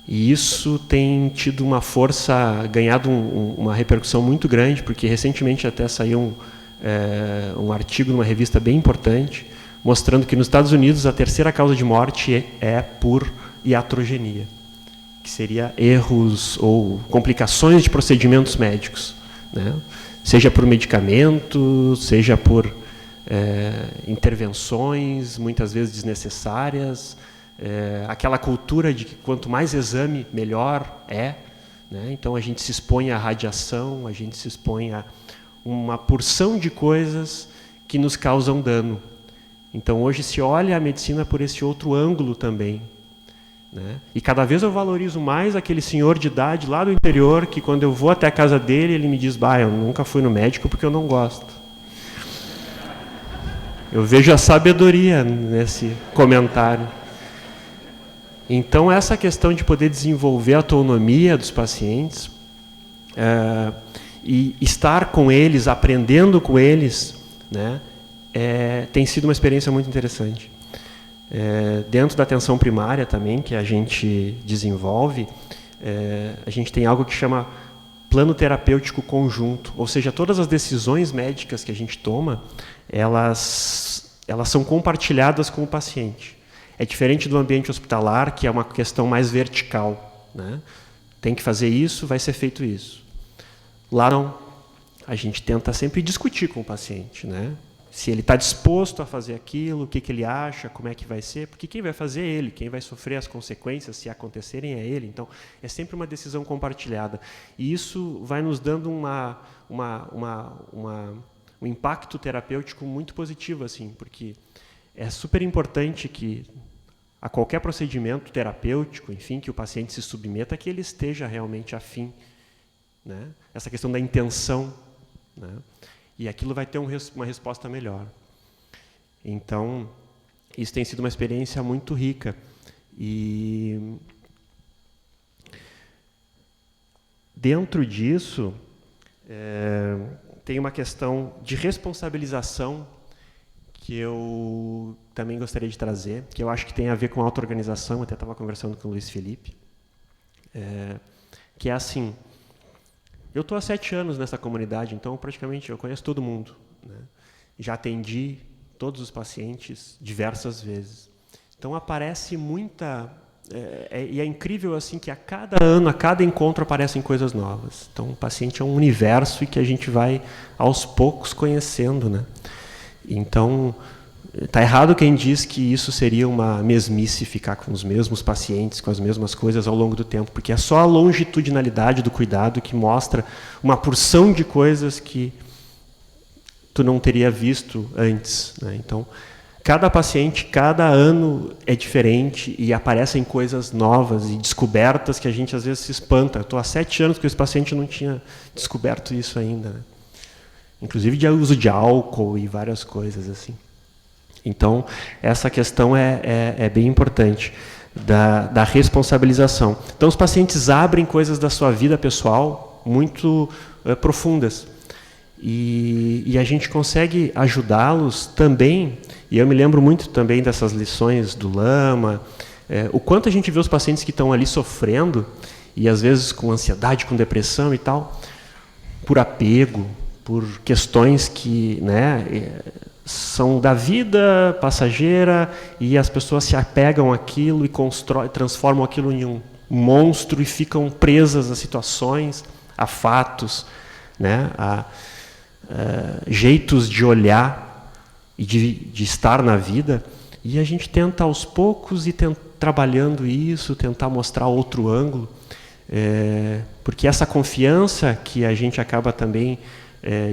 E isso tem tido uma força, ganhado uma repercussão muito grande, porque recentemente até saiu um artigo numa revista bem importante, mostrando que nos Estados Unidos a terceira causa de morte é por iatrogenia, que seria erros ou complicações de procedimentos médicos, né? Seja por medicamento, seja por intervenções, muitas vezes desnecessárias, aquela cultura de que quanto mais exame, melhor é, né? Então a gente se expõe à radiação, a gente se expõe a uma porção de coisas que nos causam dano. Então hoje se olha a medicina por esse outro ângulo também, né? E cada vez eu valorizo mais aquele senhor de idade lá do interior que, quando eu vou até a casa dele, ele me diz: eu nunca fui no médico porque eu não gosto. Eu vejo a sabedoria nesse comentário. Então, essa questão de poder desenvolver a autonomia dos pacientes e estar com eles, aprendendo com eles, né, tem sido uma experiência muito interessante. Dentro da atenção primária também, que a gente desenvolve, a gente tem algo que chama plano terapêutico conjunto, ou seja, todas as decisões médicas que a gente toma, elas são compartilhadas com o paciente. É diferente do ambiente hospitalar, que é uma questão mais vertical, né? Tem que fazer isso, vai ser feito isso. Lá não. a gente tenta sempre discutir com o paciente, né? Se ele está disposto a fazer aquilo, o que ele acha, como é que vai ser, porque quem vai fazer é ele, quem vai sofrer as consequências, se acontecerem, é ele. Então, é sempre uma decisão compartilhada. E isso vai nos dando um impacto terapêutico muito positivo, assim, porque é super importante que a qualquer procedimento terapêutico, enfim, que o paciente se submeta, que ele esteja realmente afim, né? Essa questão da intenção, né? E aquilo vai ter uma resposta melhor. Então, isso tem sido uma experiência muito rica. E dentro disso, tem uma questão de responsabilização que eu também gostaria de trazer, que eu acho que tem a ver com auto-organização, até estava conversando com o Luiz Felipe, que é assim: eu estou há 7 anos nessa comunidade, então praticamente eu conheço todo mundo, né? Já atendi todos os pacientes diversas vezes. Então aparece muita... e é incrível assim que a cada ano, a cada encontro aparecem coisas novas. Então o paciente é um universo e que a gente vai aos poucos conhecendo, né? Então, está errado quem diz que isso seria uma mesmice, ficar com os mesmos pacientes, com as mesmas coisas ao longo do tempo, porque é só a longitudinalidade do cuidado que mostra uma porção de coisas que tu não teria visto antes, né? Então, cada paciente, cada ano é diferente e aparecem coisas novas e descobertas que a gente às vezes se espanta. Eu estou há 7 anos com esse paciente e não tinha descoberto isso ainda, né? Inclusive de uso de álcool e várias coisas assim. Então, essa questão é bem importante, da responsabilização. Então, os pacientes abrem coisas da sua vida pessoal muito profundas. E a gente consegue ajudá-los também, e eu me lembro muito também dessas lições do Lama, o quanto a gente vê os pacientes que estão ali sofrendo, e às vezes com ansiedade, com depressão e tal, por apego, por questões que, né, são da vida passageira, e as pessoas se apegam àquilo e transformam aquilo em um monstro e ficam presas a situações, a fatos, né, a jeitos de olhar e de estar na vida. E a gente tenta aos poucos ir trabalhando isso, tentar mostrar outro ângulo, porque essa confiança que a gente acaba também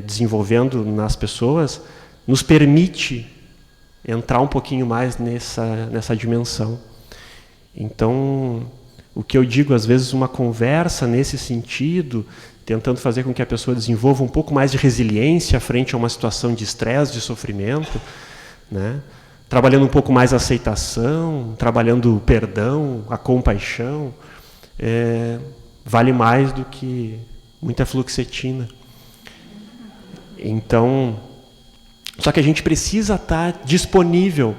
desenvolvendo nas pessoas nos permite entrar um pouquinho mais nessa dimensão. Então, o que eu digo, às vezes, uma conversa nesse sentido, tentando fazer com que a pessoa desenvolva um pouco mais de resiliência frente a uma situação de estresse, de sofrimento, né? Trabalhando um pouco mais a aceitação, trabalhando o perdão, a compaixão, vale mais do que muita fluoxetina. Então, só que a gente precisa estar disponível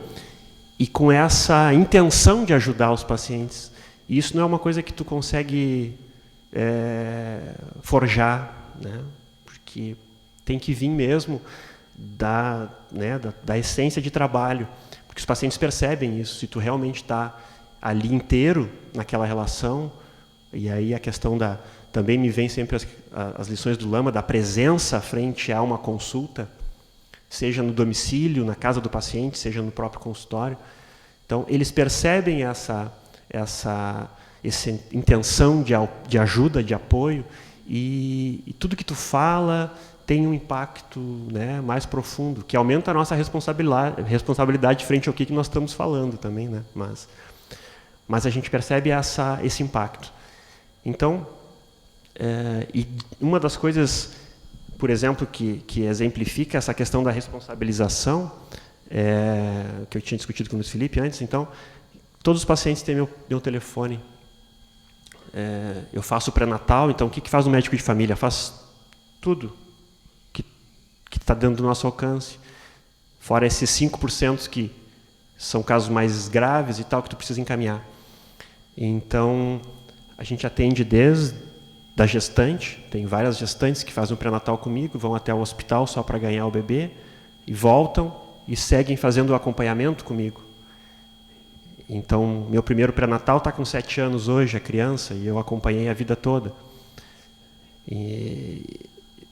e com essa intenção de ajudar os pacientes. E isso não é uma coisa que tu consegue forjar, né? Porque tem que vir mesmo da essência de trabalho, porque os pacientes percebem isso. Se tu realmente está ali inteiro naquela relação, e aí a questão também me vem sempre as lições do Lama, da presença frente a uma consulta, seja no domicílio, na casa do paciente, seja no próprio consultório. Então, eles percebem essa intenção de ajuda, de apoio, e tudo que tu fala tem um impacto, né, mais profundo, que aumenta a nossa responsabilidade frente ao que nós estamos falando também, né? Mas a gente percebe esse impacto. Então, e uma das coisas, por exemplo, que exemplifica essa questão da responsabilização, que eu tinha discutido com o Luiz Felipe antes, então, todos os pacientes têm meu telefone. Eu faço pré-natal, então o que faz o médico de família? Faz tudo que está dentro do nosso alcance. Fora esses 5% que são casos mais graves e tal, que tu precisa encaminhar. Então, a gente atende desde da gestante, tem várias gestantes que fazem um pré-natal comigo, vão até o hospital só para ganhar o bebê, e voltam e seguem fazendo o acompanhamento comigo. Então, meu primeiro pré-natal está com 7 anos hoje, a criança, e eu acompanhei a vida toda.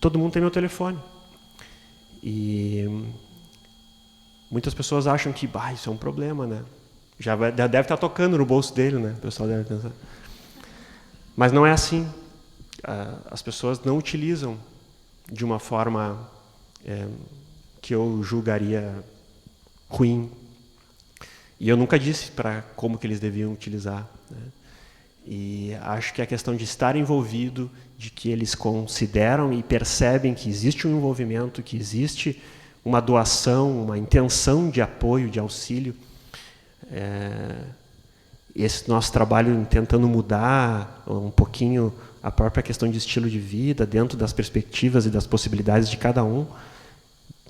todo mundo tem meu telefone. E muitas pessoas acham que isso é um problema, né? Já deve estar tocando no bolso dele, né? O pessoal deve pensar. Mas não é assim. As pessoas não utilizam de uma forma que eu julgaria ruim. E eu nunca disse para como que eles deviam utilizar, né? E acho que a questão de estar envolvido, de que eles consideram e percebem que existe um envolvimento, que existe uma doação, uma intenção de apoio, de auxílio. Esse nosso trabalho tentando mudar um pouquinho a própria questão de estilo de vida, dentro das perspectivas e das possibilidades de cada um,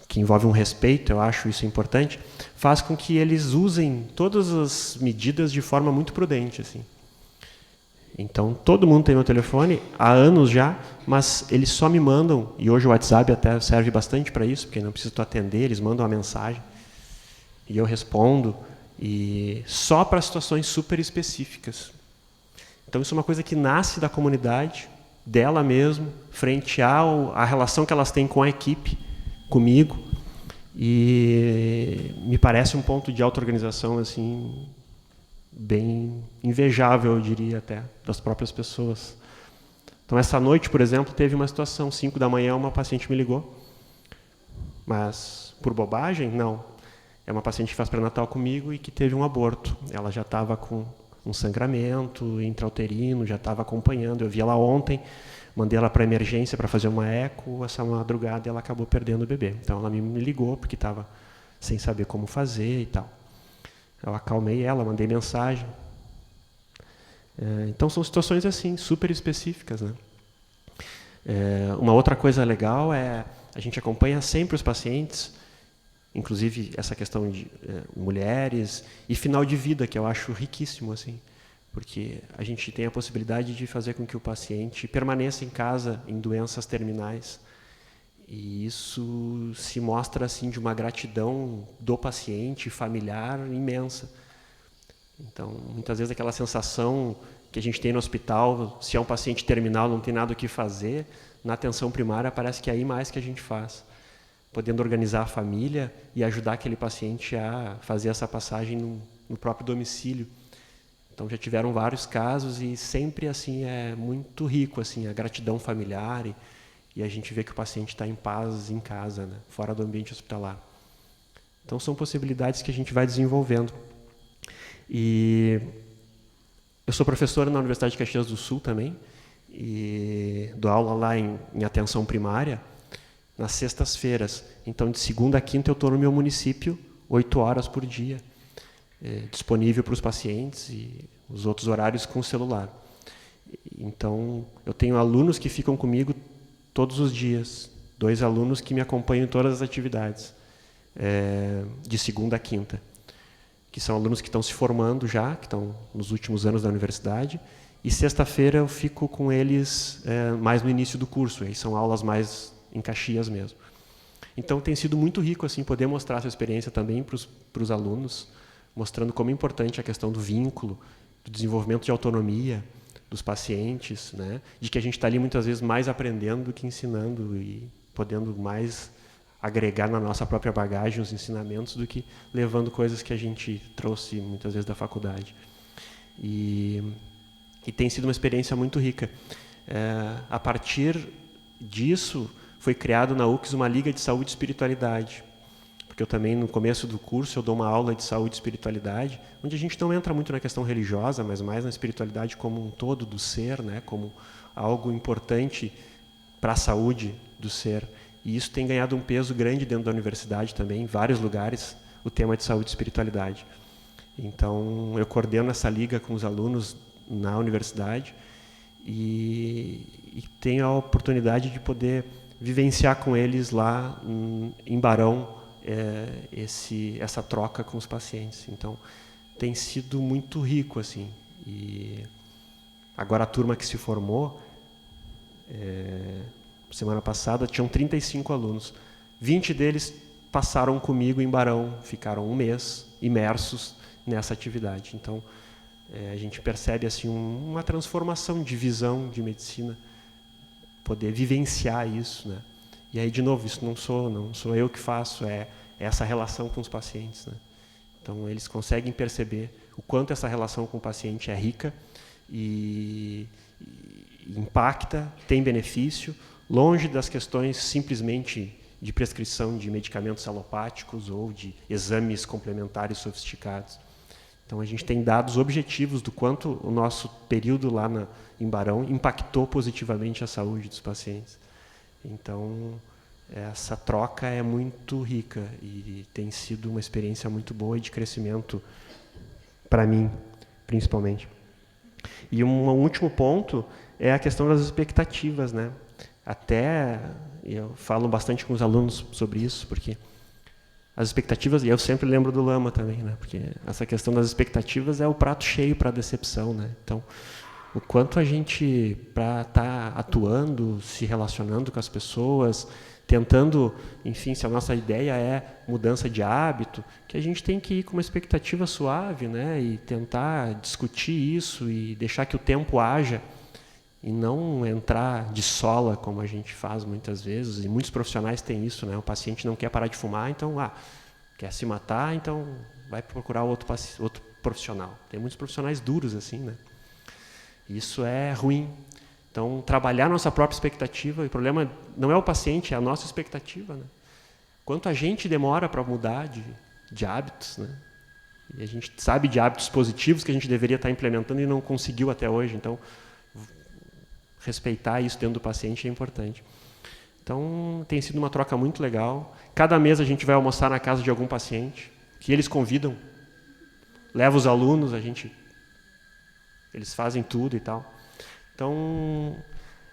que envolve um respeito, eu acho isso importante, faz com que eles usem todas as medidas de forma muito prudente, assim. Então, todo mundo tem meu telefone há anos já, mas eles só me mandam, e hoje o WhatsApp até serve bastante para isso, porque não preciso atender, eles mandam uma mensagem, e eu respondo, e só para situações super específicas. Então, isso é uma coisa que nasce da comunidade, dela mesmo, frente à relação que elas têm com a equipe, comigo, e me parece um ponto de auto-organização assim, bem invejável, eu diria até, das próprias pessoas. Então, essa noite, por exemplo, teve uma situação, 5 da manhã, uma paciente me ligou, mas por bobagem? Não. É uma paciente que faz pré-natal comigo e que teve um aborto. Ela já estava com um sangramento intrauterino, já estava acompanhando. Eu vi ela ontem, mandei ela para a emergência para fazer uma eco, essa madrugada ela acabou perdendo o bebê. Então ela me ligou porque estava sem saber como fazer e tal. Eu acalmei ela, mandei mensagem. Então são situações assim, super específicas, né? Uma outra coisa legal é a gente acompanha sempre os pacientes, inclusive essa questão de mulheres e final de vida, que eu acho riquíssimo, assim, porque a gente tem a possibilidade de fazer com que o paciente permaneça em casa em doenças terminais, e isso se mostra assim de uma gratidão do paciente, familiar, imensa. Então, muitas vezes aquela sensação que a gente tem no hospital, se é um paciente terminal, não tem nada o que fazer, na atenção primária parece que é aí mais que a gente faz, podendo organizar a família e ajudar aquele paciente a fazer essa passagem no próprio domicílio. Então já tiveram vários casos e sempre assim é muito rico assim a gratidão familiar e a gente vê que o paciente está em paz em casa, né, fora do ambiente hospitalar. Então são possibilidades que a gente vai desenvolvendo. E eu sou professor na Universidade de Caxias do Sul também e dou aula lá em atenção primária nas sextas-feiras. Então de segunda a quinta eu estou no meu município 8 horas por dia, disponível para os pacientes e os outros horários com o celular. Então eu tenho alunos que ficam comigo todos os dias, 2 alunos que me acompanham em todas as atividades, de segunda a quinta, que são alunos que estão se formando já, que estão nos últimos anos da universidade, e sexta-feira eu fico com eles mais no início do curso, aí são aulas mais em Caxias mesmo. Então tem sido muito rico assim poder mostrar essa experiência também para os alunos, mostrando como é importante a questão do vínculo, do desenvolvimento de autonomia dos pacientes, né? De que a gente está ali muitas vezes mais aprendendo do que ensinando e podendo mais agregar na nossa própria bagagem os ensinamentos do que levando coisas que a gente trouxe muitas vezes da faculdade. E tem sido uma experiência muito rica. A partir disso, foi criado na UCS uma Liga de Saúde e Espiritualidade, porque eu também, no começo do curso, eu dou uma aula de saúde e espiritualidade, onde a gente não entra muito na questão religiosa, mas mais na espiritualidade como um todo do ser, né, como algo importante para a saúde do ser. E isso tem ganhado um peso grande dentro da universidade também, em vários lugares, o tema de saúde e espiritualidade. Então, eu coordeno essa liga com os alunos na universidade e tenho a oportunidade de poder vivenciar com eles lá em Barão essa troca com os pacientes. Então, tem sido muito rico, assim. E agora a turma que se formou, semana passada, tinham 35 alunos. 20 deles passaram comigo em Barão, ficaram um mês imersos nessa atividade. Então, a gente percebe assim uma transformação de visão de medicina poder vivenciar isso, né? E aí, de novo, isso não sou eu que faço, é essa relação com os pacientes, né? Então, eles conseguem perceber o quanto essa relação com o paciente é rica e impacta, tem benefício, longe das questões simplesmente de prescrição de medicamentos alopáticos ou de exames complementares sofisticados. Então, a gente tem dados objetivos do quanto o nosso período lá em Barão impactou positivamente a saúde dos pacientes. Então, essa troca é muito rica e tem sido uma experiência muito boa e de crescimento para mim, principalmente. E um último ponto é a questão das expectativas, né? Até eu falo bastante com os alunos sobre isso, porque as expectativas, e eu sempre lembro do Lama também, né? Porque essa questão das expectativas é o prato cheio para a decepção, né? Então, o quanto a gente, para estar atuando, se relacionando com as pessoas, tentando, enfim, se a nossa ideia é mudança de hábito, que a gente tem que ir com uma expectativa suave, né? E tentar discutir isso e deixar que o tempo haja e não entrar de sola, como a gente faz muitas vezes, e muitos profissionais têm isso, né? O paciente não quer parar de fumar, então, quer se matar, então vai procurar outro profissional. Tem muitos profissionais duros assim, né? Isso é ruim. Então, trabalhar nossa própria expectativa, e o problema não é o paciente, é a nossa expectativa, né? Quanto a gente demora para mudar de hábitos, né? E a gente sabe de hábitos positivos que a gente deveria estar implementando e não conseguiu até hoje. Então, respeitar isso dentro do paciente é importante. Então, tem sido uma troca muito legal. Cada mês a gente vai almoçar na casa de algum paciente, que eles convidam, leva os alunos, eles fazem tudo e tal. Então,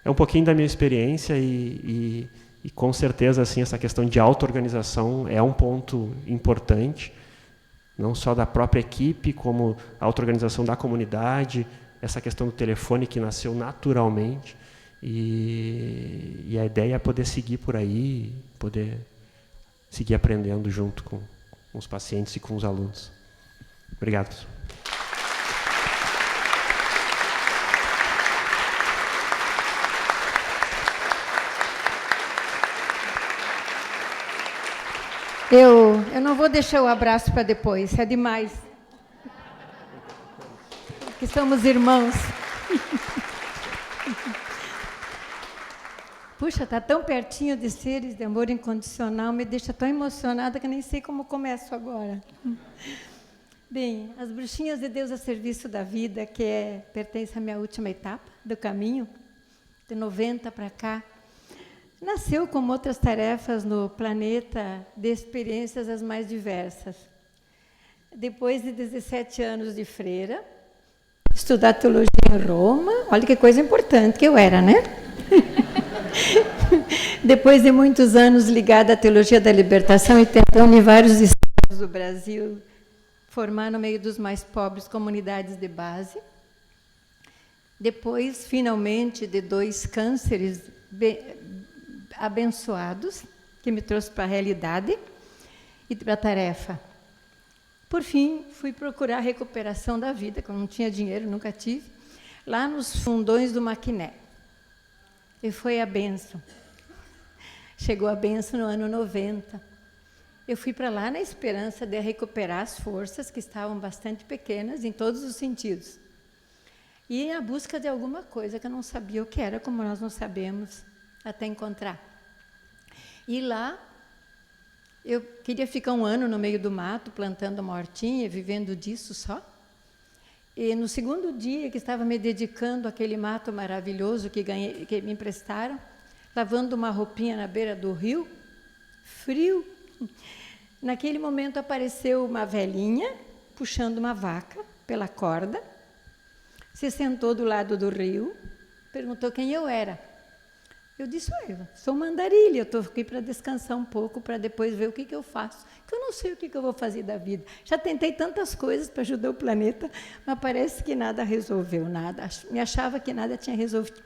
é um pouquinho da minha experiência e com certeza assim, essa questão de auto-organização é um ponto importante, não só da própria equipe, como a auto-organização da comunidade, essa questão do telefone que nasceu naturalmente, e a ideia é poder seguir por aí, poder seguir aprendendo junto com os pacientes e com os alunos. Obrigado, professor. Eu não vou deixar o abraço para depois, é demais. Porque somos irmãos. Puxa, está tão pertinho de seres de amor incondicional, me deixa tão emocionada que nem sei como começo agora. Bem, as bruxinhas de Deus a serviço da vida, que pertence à minha última etapa do caminho, de 90 para cá, nasceu como outras tarefas no planeta de experiências as mais diversas. Depois de 17 anos de freira, estudar teologia em Roma, olha que coisa importante que eu era, né? Depois de muitos anos ligada à teologia da libertação e tentando em vários estados do Brasil formar no meio dos mais pobres comunidades de base. Depois, finalmente, de 2 cânceres abençoados, que me trouxe para a realidade e para a tarefa. Por fim, fui procurar a recuperação da vida, que eu não tinha dinheiro, nunca tive, lá nos fundões do Maquiné. E foi a bênção. Chegou a bênção no ano 90. Eu fui para lá na esperança de recuperar as forças, que estavam bastante pequenas, em todos os sentidos. E a busca de alguma coisa que eu não sabia o que era, como nós não sabemos, até encontrar. E lá, eu queria ficar 1 ano no meio do mato, plantando uma hortinha, vivendo disso só. E no segundo dia que estava me dedicando àquele mato maravilhoso que me emprestaram, lavando uma roupinha na beira do rio, frio, naquele momento apareceu uma velhinha, puxando uma vaca pela corda, se sentou do lado do rio, perguntou quem eu era. Eu disse, sou uma andarilha, eu estou aqui para descansar um pouco, para depois ver o que eu faço, porque eu não sei o que eu vou fazer da vida. Já tentei tantas coisas para ajudar o planeta, mas parece que nada resolveu, nada. Me achava que nada tinha resolvido.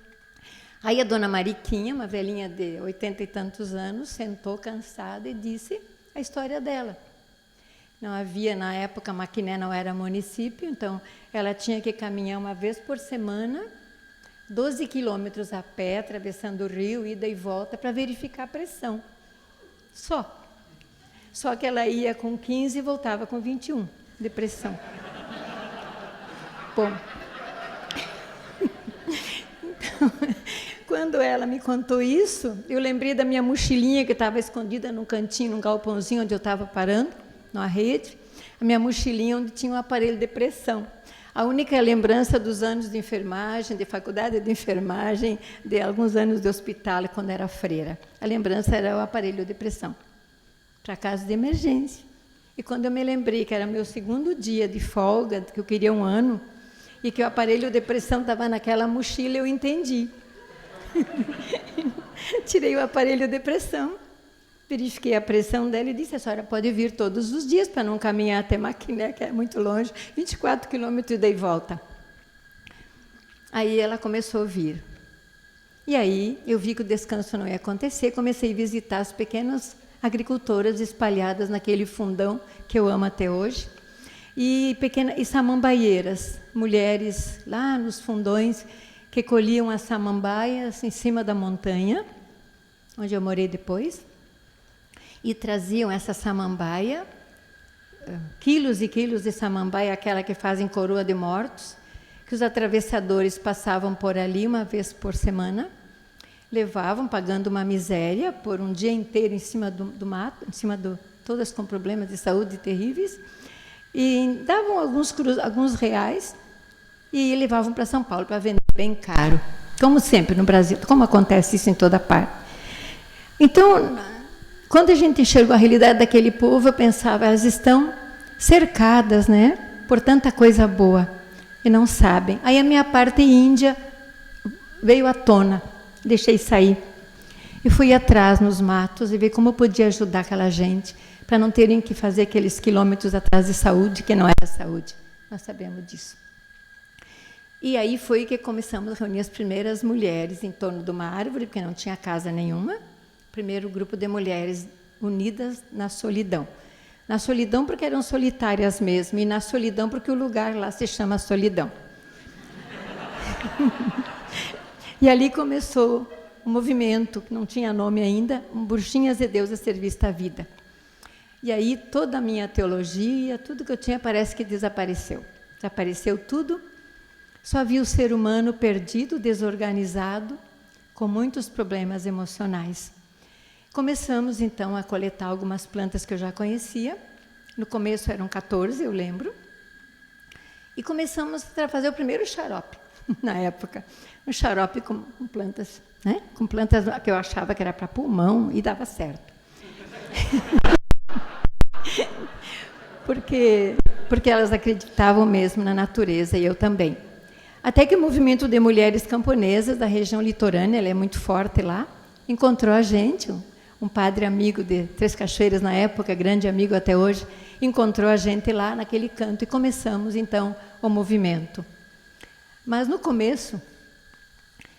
Aí a dona Mariquinha, uma velhinha de 80 e tantos anos, sentou cansada e disse a história dela. Não havia, na época, Maquiné não era município, então ela tinha que caminhar uma vez por semana 12 quilômetros a pé, atravessando o rio, ida e volta, para verificar a pressão. Só que ela ia com 15 e voltava com 21 de pressão. Bom, então, quando ela me contou isso, eu lembrei da minha mochilinha que estava escondida num cantinho, num galpãozinho onde eu estava parando, numa rede, a minha mochilinha onde tinha um aparelho de pressão. A única lembrança dos anos de enfermagem, de faculdade de enfermagem, de alguns anos de hospital, quando era freira. A lembrança era o aparelho de pressão, para caso de emergência. E quando eu me lembrei que era meu segundo dia de folga, que eu queria 1 ano, e que o aparelho de pressão estava naquela mochila, eu entendi. Tirei o aparelho de pressão, verifiquei a pressão dela e disse: a senhora pode vir todos os dias para não caminhar até Maquiné, que é muito longe, 24 quilômetros de volta. Aí ela começou a vir. E aí eu vi que o descanso não ia acontecer, comecei a visitar as pequenas agricultoras espalhadas naquele fundão que eu amo até hoje, e samambaieiras, mulheres lá nos fundões que colhiam as samambaias em cima da montanha, onde eu morei depois, e traziam essa samambaia, quilos e quilos de samambaia, aquela que fazem coroa de mortos, que os atravessadores passavam por ali uma vez por semana, levavam, pagando uma miséria, por um dia inteiro em cima do mato, todas com problemas de saúde terríveis, e davam alguns reais e levavam para São Paulo para vender bem caro, como sempre no Brasil, como acontece isso em toda parte. Então, quando a gente enxergou a realidade daquele povo, eu pensava, elas estão cercadas, né, por tanta coisa boa e não sabem. Aí a minha parte índia veio à tona, deixei sair e fui atrás nos matos e ver como eu podia ajudar aquela gente para não terem que fazer aqueles quilômetros atrás de saúde, que não era saúde, nós sabemos disso. E aí foi que começamos a reunir as primeiras mulheres em torno de uma árvore, porque não tinha casa nenhuma. Primeiro grupo de mulheres unidas na solidão. Na solidão porque eram solitárias mesmo, e na solidão porque o lugar lá se chama Solidão. E ali começou um movimento, que não tinha nome ainda, Bruxinhas e Deus a Serviço da Vida. E aí toda a minha teologia, tudo que eu tinha, parece que desapareceu. Desapareceu tudo, só vi o ser humano perdido, desorganizado, com muitos problemas emocionais. Começamos, então, a coletar algumas plantas que eu já conhecia. No começo eram 14, eu lembro. E começamos a fazer o primeiro xarope, na época. Um xarope com plantas, né? Com plantas que eu achava que era para pulmão, e dava certo. porque elas acreditavam mesmo na natureza, e eu também. Até que o movimento de mulheres camponesas da região litorânea, ele é muito forte lá, encontrou a gente, um padre amigo de Três Cachoeiras na época, grande amigo até hoje, encontrou a gente lá naquele canto e começamos, então, o movimento. Mas, no começo,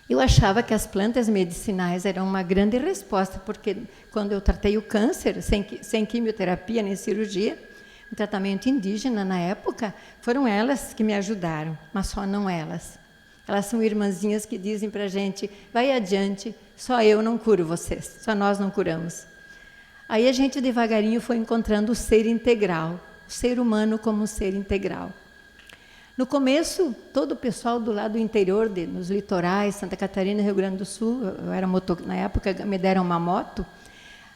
eu achava que as plantas medicinais eram uma grande resposta, porque quando eu tratei o câncer, sem quimioterapia nem cirurgia, um tratamento indígena na época, foram elas que me ajudaram, mas só não elas. Elas são irmãzinhas que dizem para a gente, vai adiante, só eu não curo vocês, só nós não curamos. Aí a gente devagarinho foi encontrando o ser integral, o ser humano como um ser integral. No começo, todo o pessoal do lado interior, nos litorais, Santa Catarina, Rio Grande do Sul, eu era na época me deram uma moto,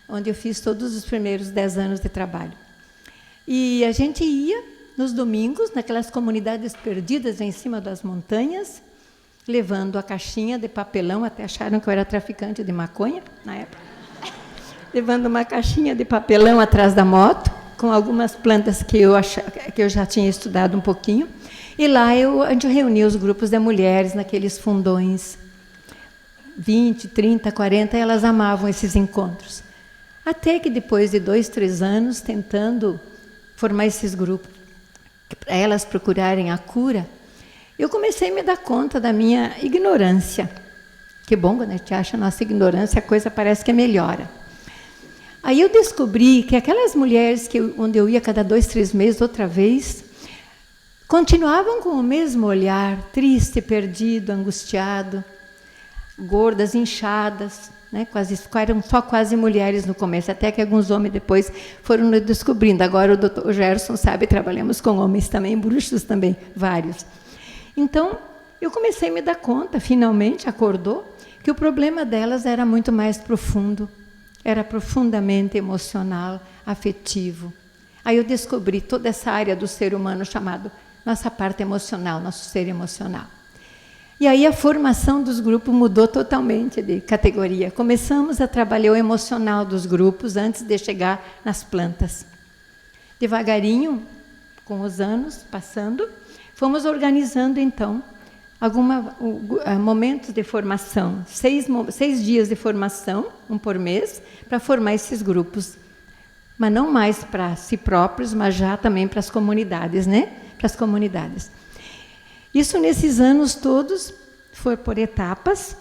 onde eu fiz todos os primeiros 10 anos de trabalho. E a gente ia nos domingos, naquelas comunidades perdidas em cima das montanhas, levando a caixinha de papelão, até acharam que eu era traficante de maconha, na época, levando uma caixinha de papelão atrás da moto, com algumas plantas que eu já tinha estudado um pouquinho, e lá a gente reunia os grupos de mulheres naqueles fundões, 20, 30, 40, e elas amavam esses encontros. Até que depois de 2, 3 anos, tentando formar esses grupos, para elas procurarem a cura, eu comecei a me dar conta da minha ignorância. Que bom, quando a gente acha a nossa ignorância, a coisa parece que melhora. Aí eu descobri que aquelas mulheres onde eu ia cada 2, 3 meses, outra vez, continuavam com o mesmo olhar, triste, perdido, angustiado, gordas, inchadas, né? Eram só quase mulheres no começo, até que alguns homens depois foram descobrindo. Agora o Dr. Gerson sabe, trabalhamos com homens também, bruxos também, vários. Então, eu comecei a me dar conta, finalmente acordou, que o problema delas era muito mais profundo, era profundamente emocional, afetivo. Aí eu descobri toda essa área do ser humano chamado nossa parte emocional, nosso ser emocional. E aí a formação dos grupos mudou totalmente de categoria. Começamos a trabalhar o emocional dos grupos antes de chegar nas plantas. Devagarinho, com os anos passando, fomos organizando então momentos de formação, 6 dias de formação, um por mês, para formar esses grupos. Mas não mais para si próprios, mas já também para as comunidades, né? Para as comunidades. Isso nesses anos todos foi por etapas.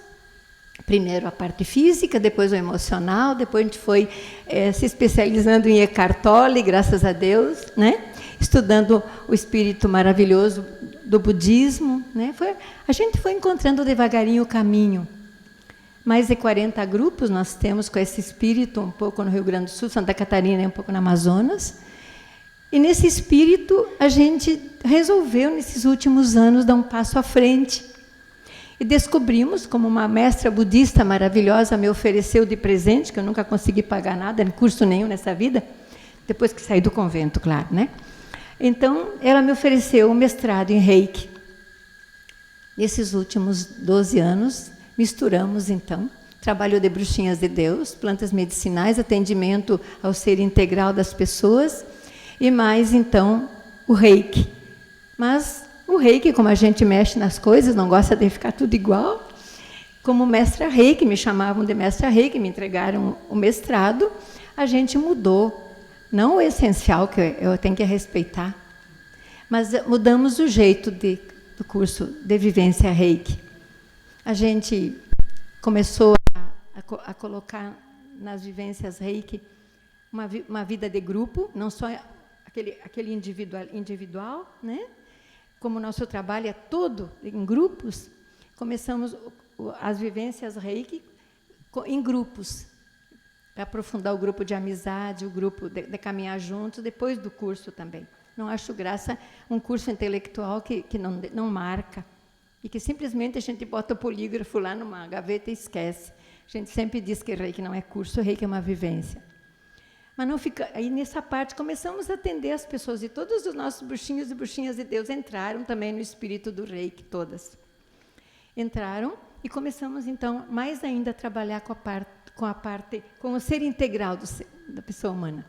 Primeiro a parte física, depois o emocional, depois a gente foi se especializando em Eckhart Tolle, graças a Deus, né? Estudando o espírito maravilhoso do budismo, né? A gente foi encontrando devagarinho o caminho. Mais de 40 grupos nós temos com esse espírito, um pouco no Rio Grande do Sul, Santa Catarina e um pouco no Amazonas. E nesse espírito a gente resolveu, nesses últimos anos, dar um passo à frente. E descobrimos, como uma mestra budista maravilhosa me ofereceu de presente, que eu nunca consegui pagar nada, em curso nenhum nessa vida, depois que saí do convento, claro, né? Então, ela me ofereceu um mestrado em Reiki. Nesses últimos 12 anos, misturamos, então, trabalho de bruxinhas de Deus, plantas medicinais, atendimento ao ser integral das pessoas, e mais, então, o Reiki. Mas o Reiki, como a gente mexe nas coisas, não gosta de ficar tudo igual, como mestra Reiki, me chamavam de mestra Reiki, me entregaram o mestrado, a gente mudou. Não o essencial, que eu tenho que respeitar, mas mudamos o jeito do curso de vivência Reiki. A gente começou a colocar nas vivências Reiki uma vida de grupo, não só aquele individual, né? Como o nosso trabalho é todo em grupos, começamos as vivências Reiki em grupos, para aprofundar o grupo de amizade, o grupo de caminhar juntos, depois do curso também. Não acho graça um curso intelectual que não marca, e que simplesmente a gente bota o polígrafo lá numa gaveta e esquece. A gente sempre diz que Reiki não é curso, Reiki é uma vivência. Mas não fica. Aí, nessa parte, começamos a atender as pessoas, e todos os nossos bruxinhos e bruxinhas de Deus entraram também no espírito do Reiki, todas. Entraram, e começamos, então, mais ainda a trabalhar com o ser integral da pessoa humana.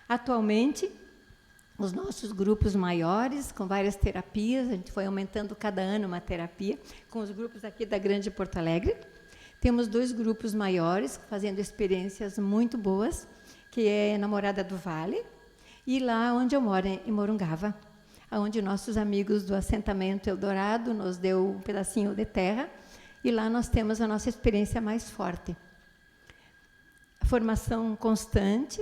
Atualmente, os nossos grupos maiores, com várias terapias, a gente foi aumentando cada ano uma terapia, com os grupos aqui da Grande Porto Alegre. Temos 2 grupos maiores, fazendo experiências muito boas, que é Namorada do Vale, e lá onde eu moro, em Morungava, onde nossos amigos do assentamento Eldorado nos deu um pedacinho de terra, e lá nós temos a nossa experiência mais forte. A formação constante,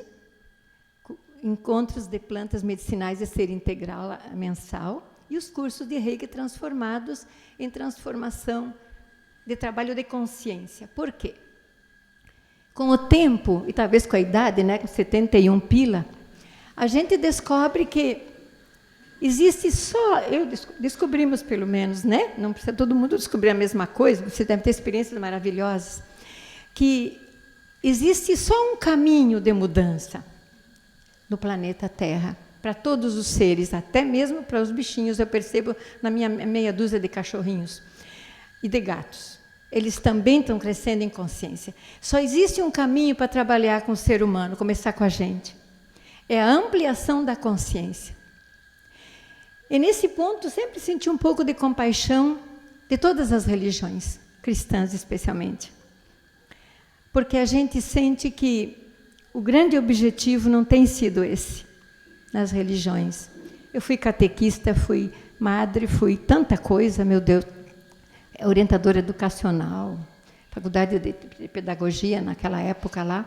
encontros de plantas medicinais de ser integral mensal, e os cursos de Reiki transformados em transformação de trabalho de consciência. Por quê? Com o tempo, e talvez com a idade, né, com 71 pila, a gente descobre que existe só, descobrimos pelo menos, né? Não precisa todo mundo descobrir a mesma coisa, você deve ter experiências maravilhosas, que existe só um caminho de mudança no planeta Terra, para todos os seres, até mesmo para os bichinhos. Eu percebo na minha meia dúzia de cachorrinhos e de gatos. Eles também estão crescendo em consciência. Só existe um caminho para trabalhar com o ser humano, começar com a gente. É a ampliação da consciência. E, nesse ponto, sempre senti um pouco de compaixão de todas as religiões, cristãs especialmente. Porque a gente sente que o grande objetivo não tem sido esse, nas religiões. Eu fui catequista, fui madre, fui tanta coisa, meu Deus, orientadora educacional, faculdade de pedagogia naquela época lá,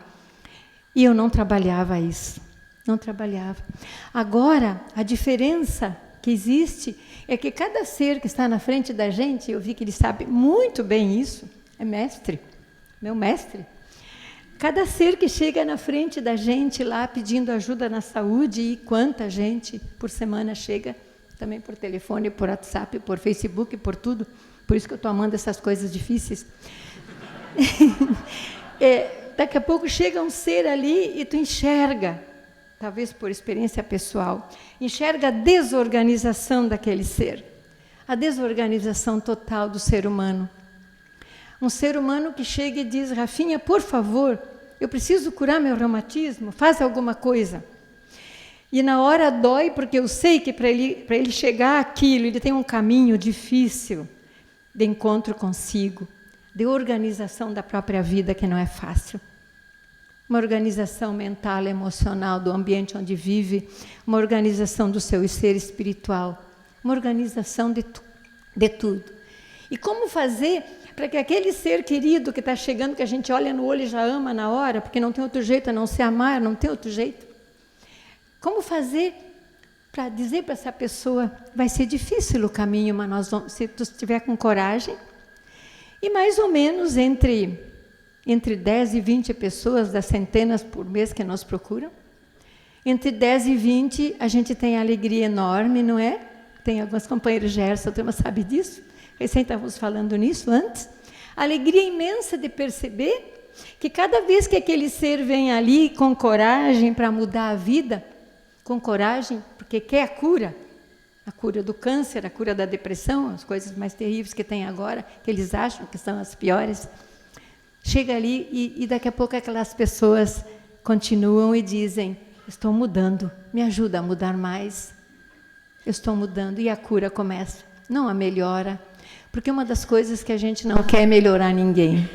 e eu não trabalhava isso, não trabalhava. Agora, a diferença que existe é que cada ser que está na frente da gente, eu vi que ele sabe muito bem isso, é mestre, meu mestre. Cada ser que chega na frente da gente lá pedindo ajuda na saúde, e quanta gente por semana chega, também por telefone, por WhatsApp, por Facebook, por tudo. Por isso que eu estou amando essas coisas difíceis. Daqui a pouco chega um ser ali e tu enxerga, talvez por experiência pessoal, enxerga a desorganização daquele ser, a desorganização total do ser humano. Um ser humano que chega e diz: Rafinha, por favor, eu preciso curar meu reumatismo, faz alguma coisa. E na hora dói, porque eu sei que para ele chegar àquilo, ele tem um caminho difícil de encontro consigo, de organização da própria vida, que não é fácil. Uma organização mental, emocional do ambiente onde vive, uma organização do seu ser espiritual, uma organização de tudo. E como fazer para que aquele ser querido que está chegando, que a gente olha no olho e já ama na hora, porque não tem outro jeito a não se amar, não tem outro jeito. Como fazer para dizer para essa pessoa: vai ser difícil o caminho, mas nós vamos, se tu estiver com coragem. E mais ou menos entre 10 e 20 pessoas das centenas por mês que nos procuram, entre 10 e 20 a gente tem alegria enorme, não é? Tem alguns companheiros, Gerson, a turma sabe disso, recém estávamos falando nisso antes. Alegria imensa de perceber que cada vez que aquele ser vem ali com coragem para mudar a vida, com coragem, porque quer a cura do câncer, a cura da depressão, as coisas mais terríveis que tem agora, que eles acham que são as piores, chega ali e daqui a pouco aquelas pessoas continuam e dizem: estou mudando, me ajuda a mudar mais, eu estou mudando, e a cura começa, não a melhora, porque uma das coisas que a gente não quer é melhorar ninguém.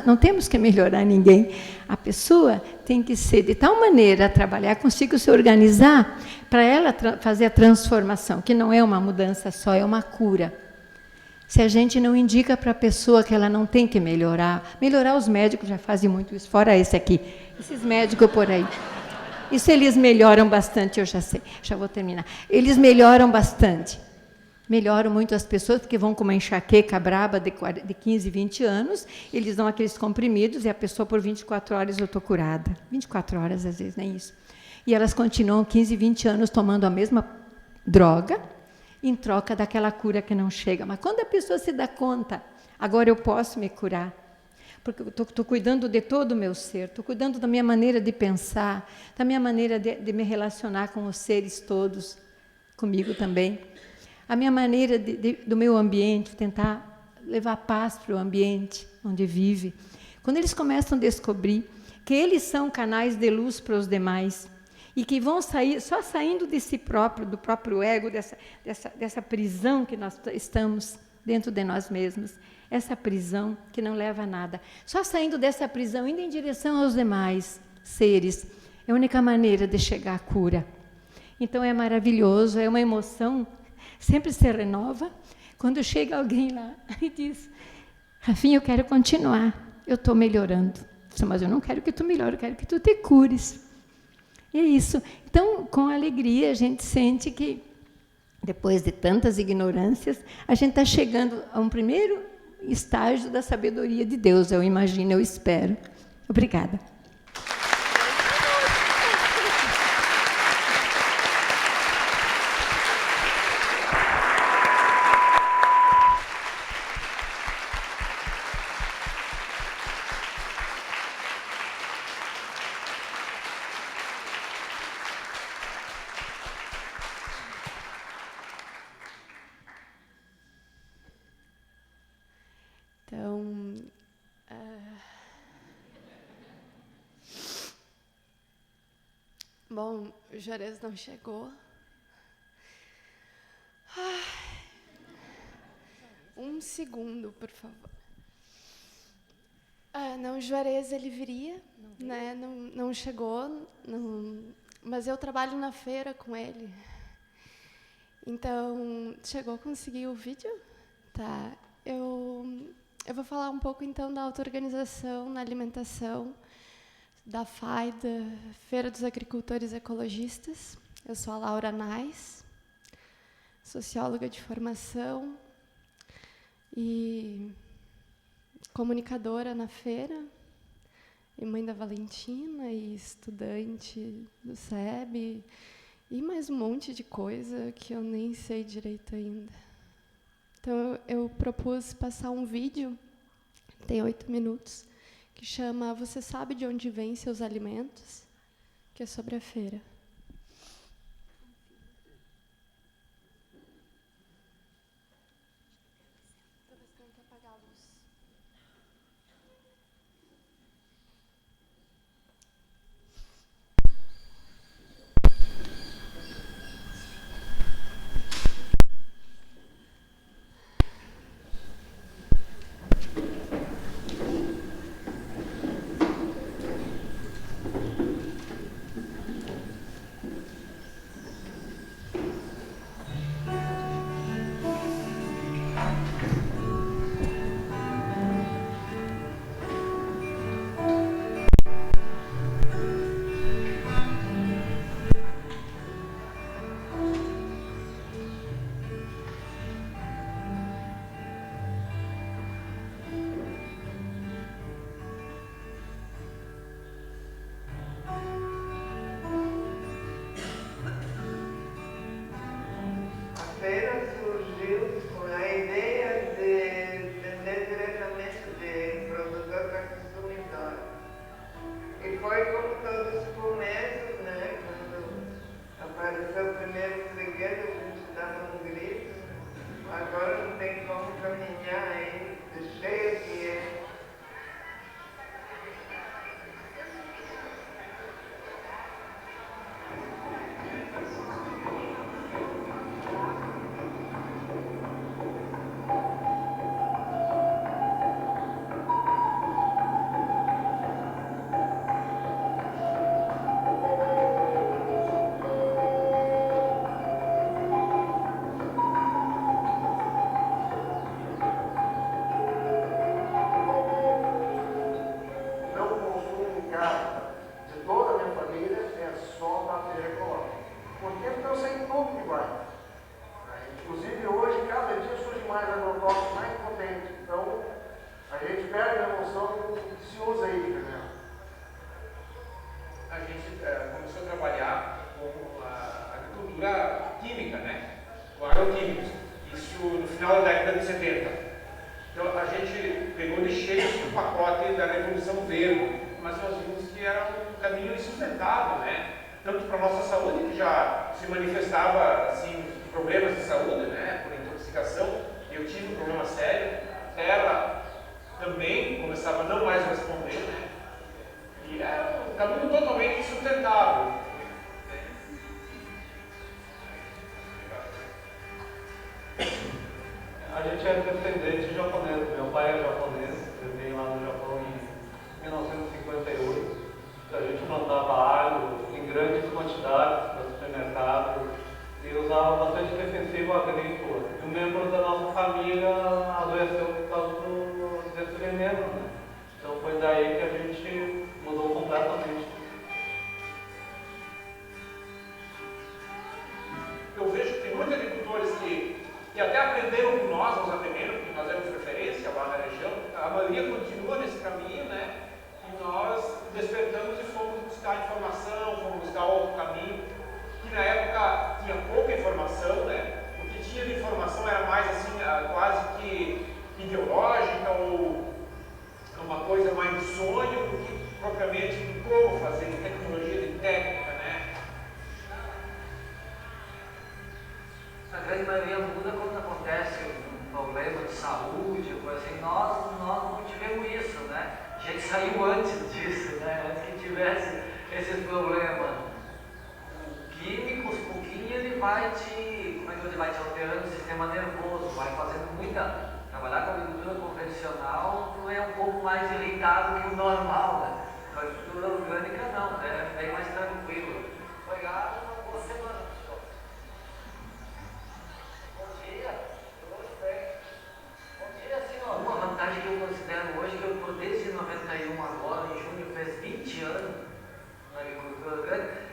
Não temos que melhorar ninguém. A pessoa tem que ser de tal maneira a trabalhar consigo, se organizar, para ela fazer a transformação, que não é uma mudança só, é uma cura. Se a gente não indica para a pessoa que ela não tem que melhorar, os médicos já fazem muito isso, fora esse aqui, esses médicos por aí. Isso eles melhoram bastante, eu já sei, já vou terminar. Eles melhoram bastante. Melhoram muito as pessoas, porque vão com uma enxaqueca braba de 15, 20 anos, eles dão aqueles comprimidos e a pessoa por 24 horas eu estou curada. 24 horas, às vezes, nem isso. E elas continuam 15, 20 anos tomando a mesma droga, em troca daquela cura que não chega. Mas quando a pessoa se dá conta, agora eu posso me curar, porque eu estou cuidando de todo o meu ser, estou cuidando da minha maneira de pensar, da minha maneira de me relacionar com os seres todos, comigo também. A minha maneira do meu ambiente, tentar levar paz para o ambiente onde vive. Quando eles começam a descobrir que eles são canais de luz para os demais e que vão sair, só saindo de si próprio, do próprio ego, dessa prisão que nós estamos dentro de nós mesmos, essa prisão que não leva a nada, só saindo dessa prisão, indo em direção aos demais seres, é a única maneira de chegar à cura. Então é maravilhoso, é uma emoção, sempre se renova, quando chega alguém lá e diz: Rafinha, eu quero continuar, eu estou melhorando. Mas eu não quero que tu melhore, eu quero que tu te cures. E é isso. Então, com alegria, a gente sente que, depois de tantas ignorâncias, a gente está chegando a um primeiro estágio da sabedoria de Deus, eu imagino, eu espero. Obrigada. Bom, o Juarez não chegou. Um segundo, por favor. Não, o Juarez, ele viria, né? Não chegou, mas eu trabalho na feira com ele. Então, chegou a conseguir o vídeo? Tá. Eu vou falar um pouco, então, da auto-organização na alimentação, da FAI, da Feira dos Agricultores Ecologistas. Eu sou a Laura Nais. socióloga de formação e comunicadora na feira, e mãe da Valentina, e estudante do SEB, e mais um monte de coisa que eu nem sei direito ainda. Então, eu propus passar um vídeo, tem 8 minutos, que chama Você Sabe de Onde Vêm Seus Alimentos?, que é sobre a feira.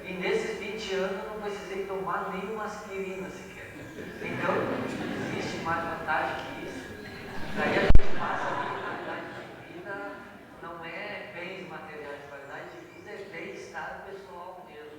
E nesses 20 anos eu não precisei tomar nenhuma aspirina sequer. Então, existe mais vantagem que isso. Daí a gente passa a ver que qualidade de vida não é bens materiais, qualidade de vida é bem-estar pessoal mesmo.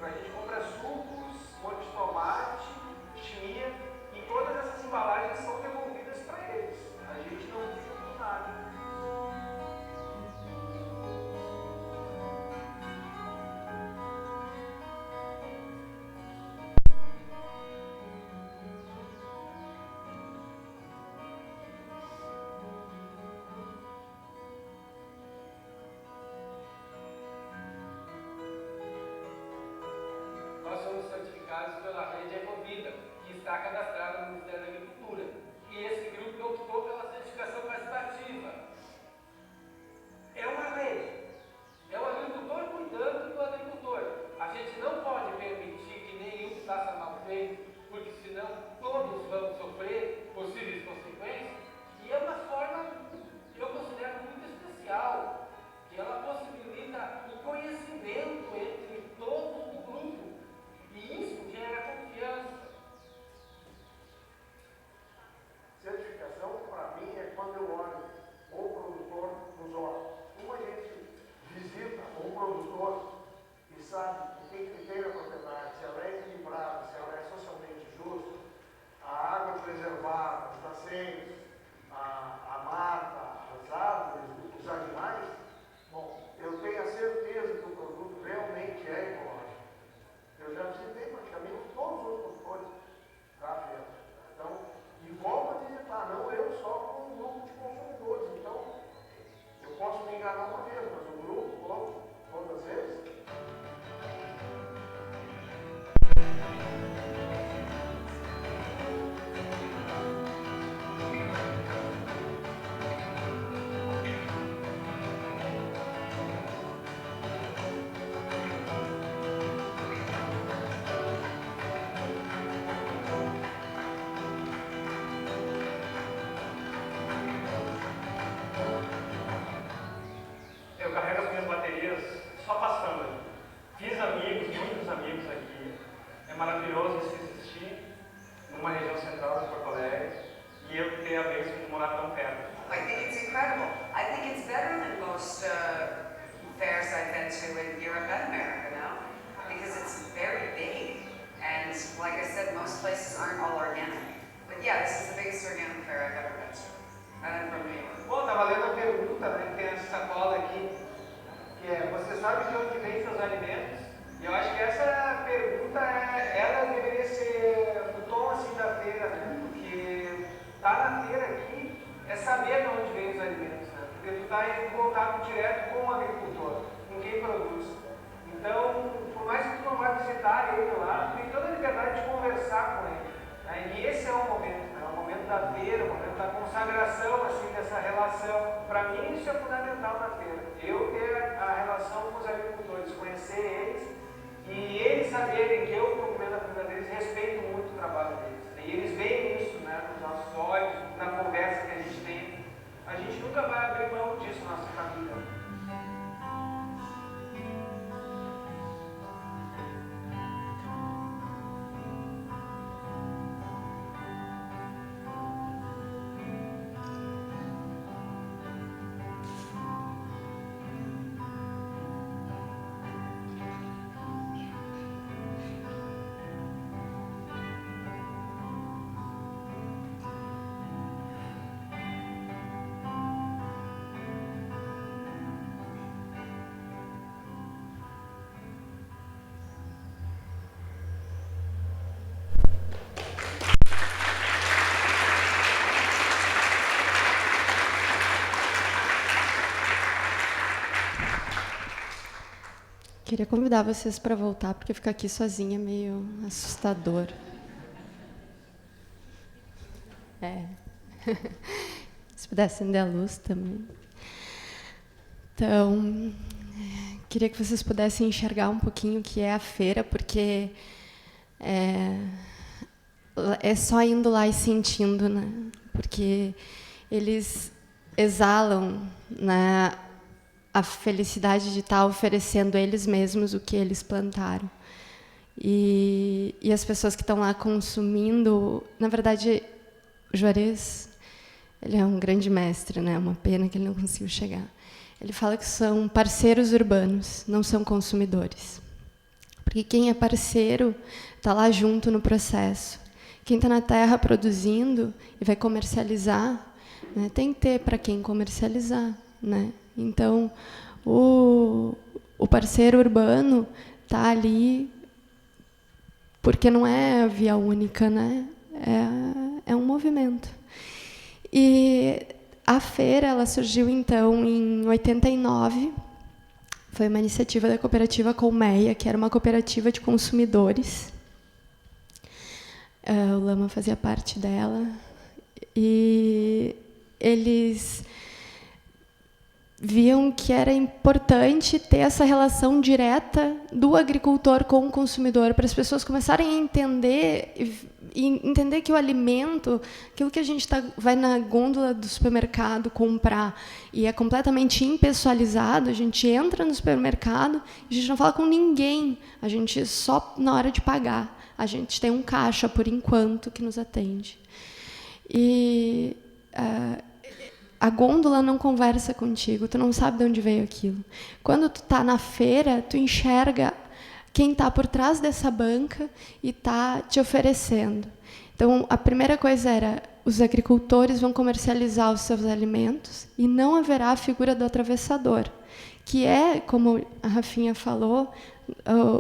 A gente compra sucos, molho de tomate, chimia e todas essas embalagens são devolvidas para eles. A gente não fica com nada. Nós somos certificados pela rede Ecovida, que está cadastrada no Ministério da Agricultura. E esse grupo optou pela certificação participativa. É uma rede. É o agricultor cuidando do agricultor. A gente não pode permitir que nenhum faça mal feito, porque senão todos vão sofrer possíveis consequências. E é uma forma, eu considero muito especial, que ela possibilita o conhecimento entre todos do grupo. E isso gera confiança. Certificação, para mim, é quando eu olho o produtor nos olhos. Como a gente visita um produtor e sabe o que tem na propriedade, se ela é equilibrada, se ela é socialmente justa, a água preservada, os nascentes, a mata, as árvores, os animais, bom, eu tenho a certeza que o produto realmente é ecológico. Eu já visitei praticamente todos os produtores da feira. Então, e volto a visitar, não eu só com um grupo de consumidores. Então, eu posso me enganar uma vez, mas o grupo, todas as vezes. Eu carrego as minhas baterias só passando. Fiz amigos, muitos amigos aqui. É maravilhoso isso existir numa região central de Porto Alegre e eu ter a bênção de morar tão perto. I think it's incredible. I think it's better than most fairs I've been to in Europe and America now, because it's very big. And like I said, most places aren't all organic. But yeah, this is the biggest organic fair I've ever been to. And I'm from New York. Bom, estava lendo a pergunta, né, que tem essa sacola aqui, que é, você sabe de onde vem seus alimentos? E eu acho que essa pergunta, ela deveria ser o tom assim da feira, né? Porque estar na feira aqui é saber de onde vem os alimentos, né? Porque tu está em contato direto com o agricultor, com quem produz. Então, por mais que tu não vá visitar ele lá, tu tem toda a liberdade de conversar com ele. Né? E esse é o momento, né? O momento da feira, o momento da consagração assim, dessa relação. Para mim, isso é fundamental na feira. Eu ter a relação com os agricultores, conhecer eles e eles saberem que eu, como comendo a comida deles, respeito muito o trabalho deles. E eles veem isso, né, nos nossos olhos, na conversa que a gente tem. A gente nunca vai abrir mão disso na nossa família. Queria convidar vocês para voltar, porque ficar aqui sozinha é meio assustador. Se pudesse acender a luz também. Então, queria que vocês pudessem enxergar um pouquinho o que é a feira, porque é só indo lá e sentindo, né? Porque eles exalam, né, a felicidade de estar oferecendo eles mesmos o que eles plantaram. E as pessoas que estão lá consumindo, na verdade, o Juarez, ele é um grande mestre, né? Uma pena que ele não conseguiu chegar. Ele fala que são parceiros urbanos, não são consumidores. Porque quem é parceiro está lá junto no processo. Quem está na terra produzindo e vai comercializar, né, tem que ter para quem comercializar, né? Então, o parceiro urbano está ali porque não é a via única, né? É um movimento. E a feira ela surgiu, então, em 89. Foi uma iniciativa da cooperativa Colmeia, que era uma cooperativa de consumidores. O Lama fazia parte dela. E eles viam que era importante ter essa relação direta do agricultor com o consumidor, para as pessoas começarem a entender que o alimento, aquilo que a gente vai na gôndola do supermercado comprar e é completamente impessoalizado, a gente entra no supermercado e a gente não fala com ninguém, a gente só na hora de pagar. A gente tem um caixa, por enquanto, que nos atende. E a gôndola não conversa contigo, tu não sabe de onde veio aquilo. Quando tu está na feira, tu enxerga quem está por trás dessa banca e está te oferecendo. Então, a primeira coisa era, os agricultores vão comercializar os seus alimentos e não haverá a figura do atravessador, que é, como a Rafinha falou,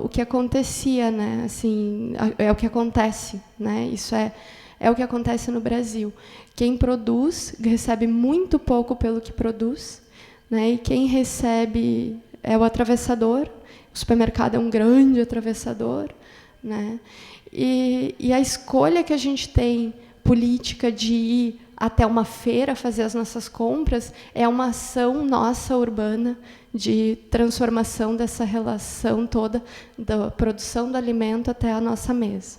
o que acontecia, né? Assim, é o que acontece, né? Isso é o que acontece no Brasil. Quem produz recebe muito pouco pelo que produz, né? E quem recebe é o atravessador. O supermercado é um grande atravessador, né? E a escolha que a gente tem política de ir até uma feira fazer as nossas compras é uma ação nossa urbana de transformação dessa relação toda da produção do alimento até a nossa mesa.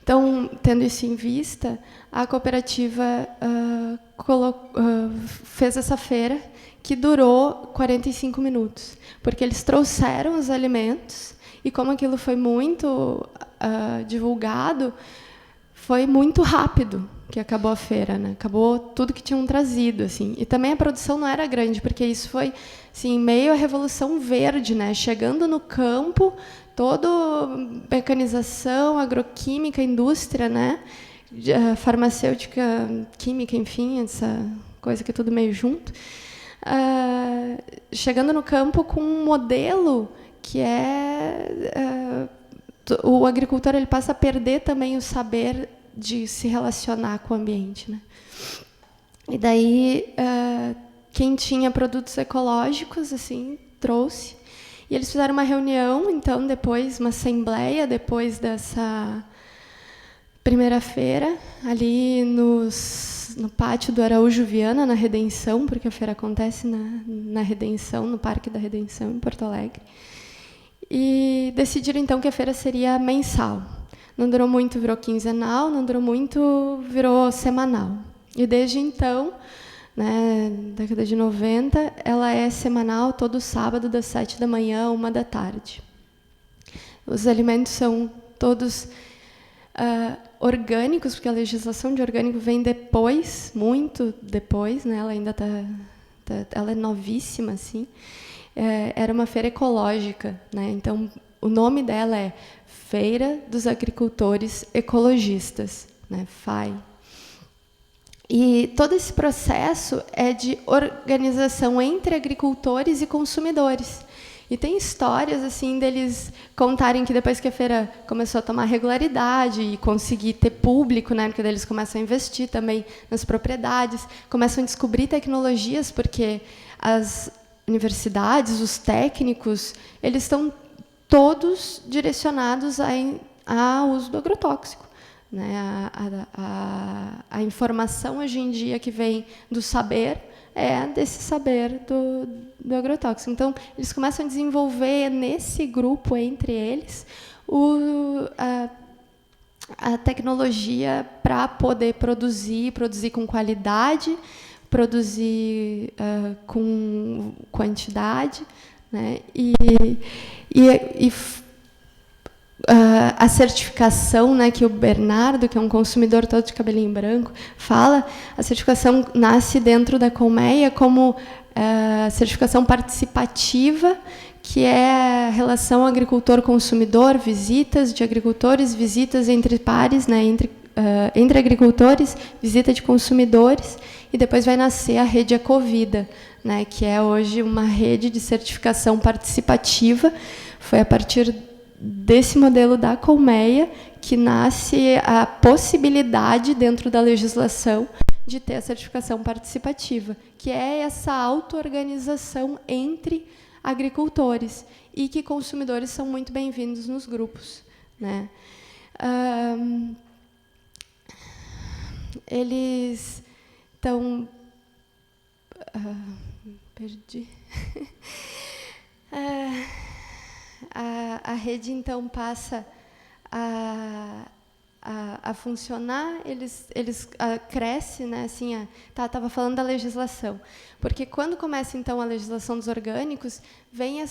Então, tendo isso em vista, a cooperativa fez essa feira que durou 45 minutos, porque eles trouxeram os alimentos e, como aquilo foi muito divulgado, foi muito rápido que acabou a feira, né? Acabou tudo que tinham trazido, assim. E também a produção não era grande, porque isso foi, assim, em meio à Revolução Verde, né? Chegando no campo, toda mecanização, agroquímica, indústria, né? Farmacêutica, química, enfim, essa coisa que é tudo meio junto. Chegando no campo com um modelo que o agricultor ele passa a perder também o saber de se relacionar com o ambiente, né? E daí quem tinha produtos ecológicos assim trouxe, e eles fizeram uma reunião, então depois uma assembleia depois dessa primeira feira ali no pátio do Araújo Viana, na Redenção, porque a feira acontece na Redenção, no Parque da Redenção em Porto Alegre. E decidiram, então, que a feira seria mensal. Não durou muito, virou quinzenal, não durou muito, virou semanal. E desde então, né, década de 90, ela é semanal, todo sábado, das 7 da manhã a 1 da tarde. Os alimentos são todos orgânicos, porque a legislação de orgânico vem depois, muito depois, né, ela ainda ela é novíssima, assim. Era uma feira ecológica, né? Então o nome dela é Feira dos Agricultores Ecologistas, né? FAE. E todo esse processo é de organização entre agricultores e consumidores. E tem histórias assim deles contarem que depois que a feira começou a tomar regularidade e conseguir ter público, né, porque daí eles começam a investir também nas propriedades, começam a descobrir tecnologias, porque as universidades, os técnicos, eles estão todos direcionados ao uso do agrotóxico. Né? A informação hoje em dia que vem do saber é desse saber do agrotóxico. Então, eles começam a desenvolver nesse grupo, entre eles, a tecnologia para poder produzir com qualidade, produzir com quantidade, né? A certificação, né, que o Bernardo, que é um consumidor todo de cabelinho branco, fala, a certificação nasce dentro da Colmeia como certificação participativa, que é a relação agricultor-consumidor, visitas de agricultores, visitas entre pares, né, entre agricultores, visita de consumidores, e depois vai nascer a rede Ecovida, né, que é hoje uma rede de certificação participativa. Foi a partir desse modelo da Colmeia que nasce a possibilidade, dentro da legislação, de ter a certificação participativa, que é essa auto-organização entre agricultores, e que consumidores são muito bem-vindos nos grupos. Né? Eles estão... perdi... A rede, então, passa a funcionar, eles crescem, né? Assim, estava falando da legislação. Porque quando começa, então, a legislação dos orgânicos, vem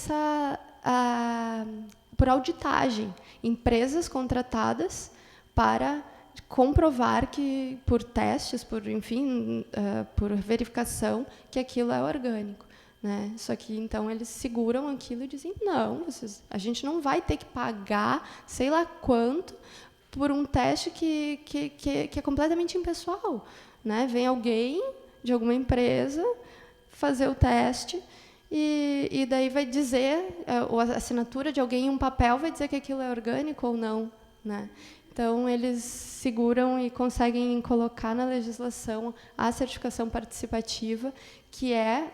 por auditagem, empresas contratadas para comprovar que, por testes, por verificação, que aquilo é orgânico. Né? Só que, então, eles seguram aquilo e dizem, não, a gente não vai ter que pagar sei lá quanto por um teste que é completamente impessoal. Né? Vem alguém de alguma empresa fazer o teste e daí vai dizer, ou a assinatura de alguém em um papel vai dizer que aquilo é orgânico ou não. Né? Então, eles seguram e conseguem colocar na legislação a certificação participativa, que é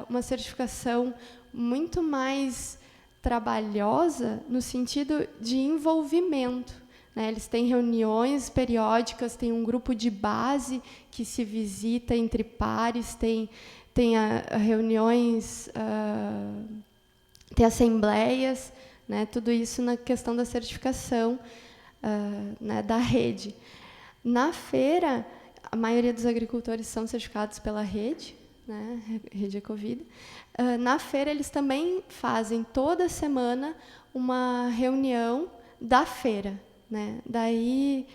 uma certificação muito mais trabalhosa no sentido de envolvimento. Né? Eles têm reuniões periódicas, tem um grupo de base que se visita entre pares, tem reuniões, tem assembleias, né? Tudo isso na questão da certificação né, da rede. Na feira, a maioria dos agricultores são certificados pela rede, né, Rede Ecovida. Na feira, eles também fazem toda semana uma reunião da feira. Né? Daí,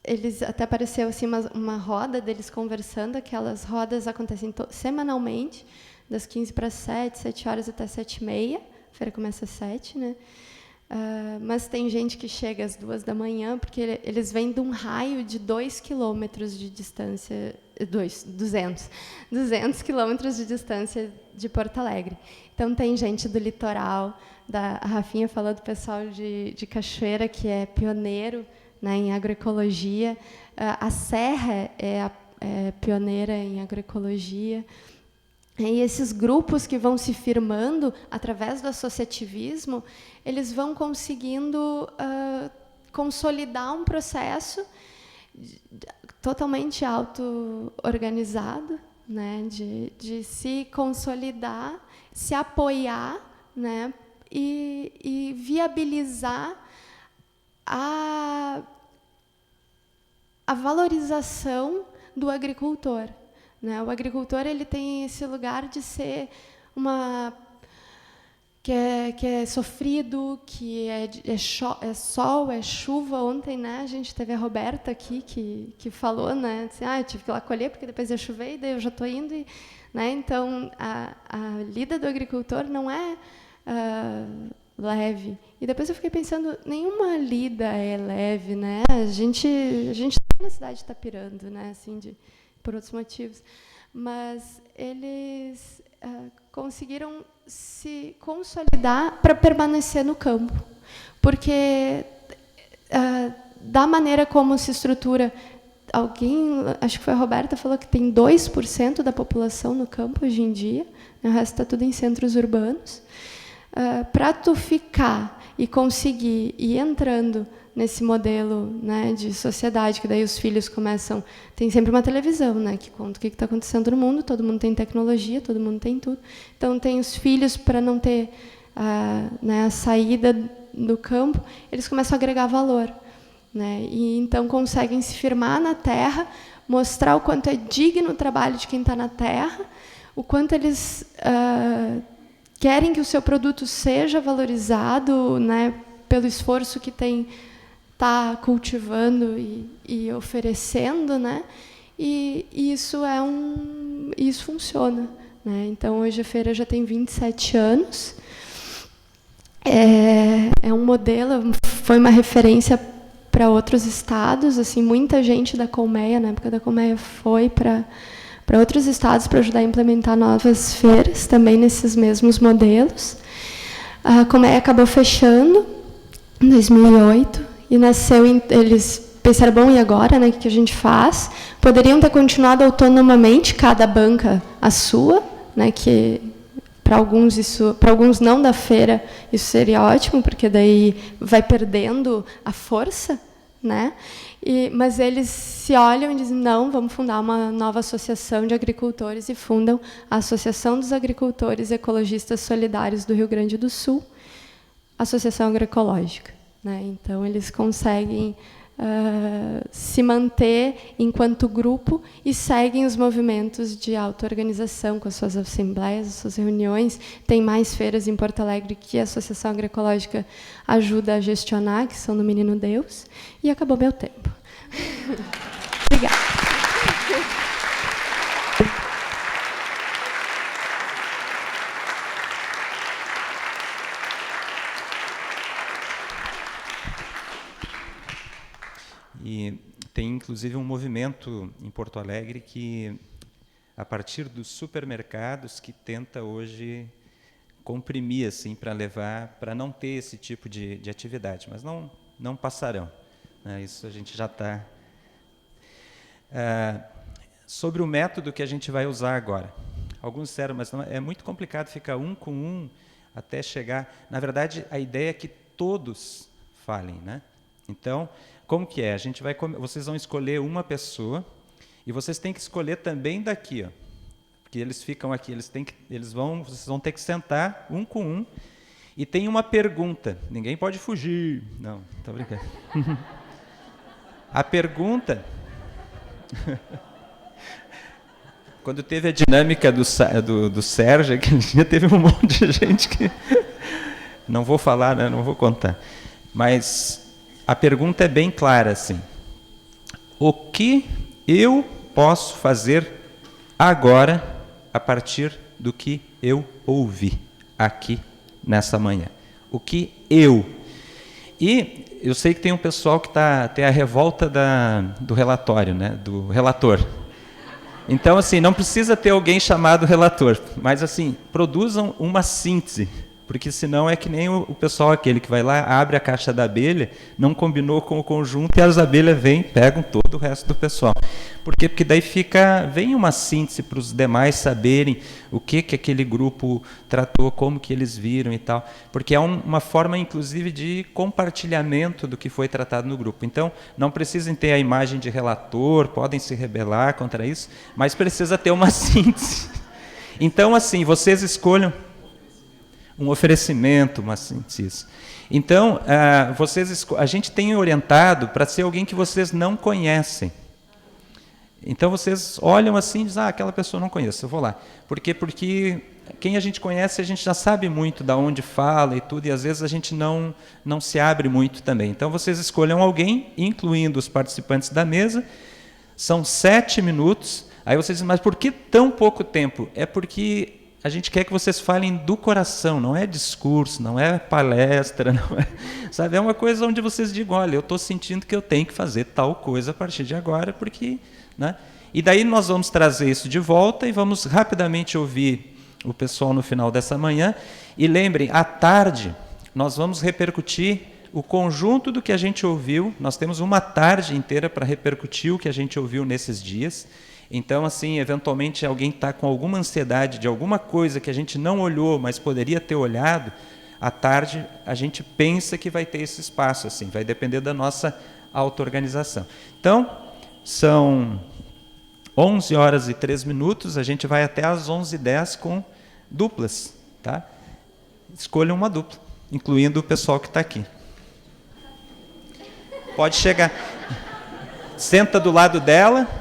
eles até apareceu assim, uma roda deles conversando. Aquelas rodas acontecem semanalmente, das 15 para 7 horas até 7h30. A feira começa às 7, né? Mas tem gente que chega às 2 da manhã, porque eles vêm de um raio de 2 quilômetros de distância, 200 quilômetros de distância de Porto Alegre. Então, tem gente do litoral, a Rafinha falou do pessoal de Cachoeira, que é pioneiro, né, em agroecologia. A Serra é pioneira em agroecologia. E esses grupos que vão se firmando através do associativismo, eles vão conseguindo consolidar um processo totalmente auto-organizado, né, de se consolidar, se apoiar, né, e viabilizar a valorização do agricultor. Né? O agricultor, ele tem esse lugar de ser que é sofrido, que é sol, é chuva. Ontem, né, a gente teve a Roberta aqui que falou, né, assim, eu tive que ir lá colher porque depois ia chover e daí eu já estou indo. Né? Então, a lida do agricultor não é leve. E depois eu fiquei pensando, nenhuma lida é leve, né? A gente está na cidade de Itapirando, né, assim, por outros motivos, mas eles conseguiram se consolidar para permanecer no campo, porque da maneira como se estrutura alguém, acho que foi a Roberta, falou que tem 2% da população no campo hoje em dia, o resto está tudo em centros urbanos. Para tu ficar e conseguir ir entrando nesse modelo, né, de sociedade, que daí os filhos começam... Tem sempre uma televisão, né, que conta o que está acontecendo no mundo, todo mundo tem tecnologia, todo mundo tem tudo. Então, tem os filhos, para não ter né, a saída do campo, eles começam a agregar valor. Né, e então conseguem se firmar na terra, mostrar o quanto é digno o trabalho de quem está na terra, o quanto eles querem que o seu produto seja valorizado, né, pelo esforço que está cultivando e oferecendo, né, e isso isso funciona. Né. Então, hoje a feira já tem 27 anos. É um modelo, foi uma referência para outros estados, assim, muita gente da Colmeia, na época da Colmeia, foi para outros estados para ajudar a implementar novas feiras, também nesses mesmos modelos. A Colmeia acabou fechando em 2008 e nasceu, eles pensaram, bom, e agora, né, o que a gente faz? Poderiam ter continuado autonomamente, cada banca a sua, né, que para alguns não da feira, isso seria ótimo, porque daí vai perdendo a força, né? Mas eles se olham e dizem, não, vamos fundar uma nova associação de agricultores, e fundam a Associação dos Agricultores Ecologistas Solidários do Rio Grande do Sul, Associação Agroecológica. Né? Então, eles conseguem se manter enquanto grupo e seguem os movimentos de auto-organização com as suas assembleias, as suas reuniões. Tem mais feiras em Porto Alegre que a Associação Agroecológica ajuda a gestionar, que são do Menino Deus. E acabou meu tempo. Obrigada. E tem, inclusive, um movimento em Porto Alegre que, a partir dos supermercados, que tenta hoje comprimir assim, para levar, para não ter esse tipo de atividade, mas não passarão. Né? Isso a gente já está... sobre o método que a gente vai usar agora. Alguns disseram, mas não, é muito complicado ficar um com um até chegar... Na verdade, a ideia é que todos falem, né? Então, como que é? Vocês vão escolher uma pessoa e vocês têm que escolher também daqui, ó, porque eles ficam aqui, vocês vão ter que sentar um com um e tem uma pergunta. Ninguém pode fugir. Não, estou brincando. A pergunta... Quando teve a dinâmica do Sérgio, aquele dia teve um monte de gente que... Não vou falar, né? Não vou contar. Mas... A pergunta é bem clara, assim. O que eu posso fazer agora, a partir do que eu ouvi aqui nessa manhã? O que eu... E eu sei que tem um pessoal que tem a revolta do relatório, né? Do relator. Então, assim, não precisa ter alguém chamado relator, mas, assim, produzam uma síntese. Porque senão é que nem o pessoal aquele que vai lá, abre a caixa da abelha, não combinou com o conjunto e as abelhas vêm, pegam todo o resto do pessoal. Por quê? Porque daí vem uma síntese para os demais saberem o que aquele grupo tratou, como que eles viram e tal. Porque é uma forma, inclusive, de compartilhamento do que foi tratado no grupo. Então, não precisem ter a imagem de relator, podem se rebelar contra isso, mas precisa ter uma síntese. Então, assim, vocês escolham um oferecimento, uma síntese. Então, a gente tem orientado para ser alguém que vocês não conhecem. Então, vocês olham assim e dizem, aquela pessoa não conheço, eu vou lá. Por quê? Porque quem a gente conhece, a gente já sabe muito de onde fala e tudo, e às vezes a gente não se abre muito também. Então, vocês escolham alguém, incluindo os participantes da mesa, são 7 minutos, aí vocês dizem, mas por que tão pouco tempo? É porque... A gente quer que vocês falem do coração, não é discurso, não é palestra, não é, sabe? É uma coisa onde vocês digam, olha, eu estou sentindo que eu tenho que fazer tal coisa a partir de agora, porque... Né? E daí nós vamos trazer isso de volta e vamos rapidamente ouvir o pessoal no final dessa manhã. E lembrem, à tarde, nós vamos repercutir o conjunto do que a gente ouviu. Nós temos uma tarde inteira para repercutir o que a gente ouviu nesses dias. Então, assim, eventualmente alguém está com alguma ansiedade de alguma coisa que a gente não olhou, mas poderia ter olhado, à tarde a gente pensa que vai ter esse espaço, assim, vai depender da nossa auto-organização. Então, são 11h03, a gente vai até às 11h10 com duplas, tá? Escolha uma dupla, incluindo o pessoal que está aqui. Pode chegar. Senta do lado dela.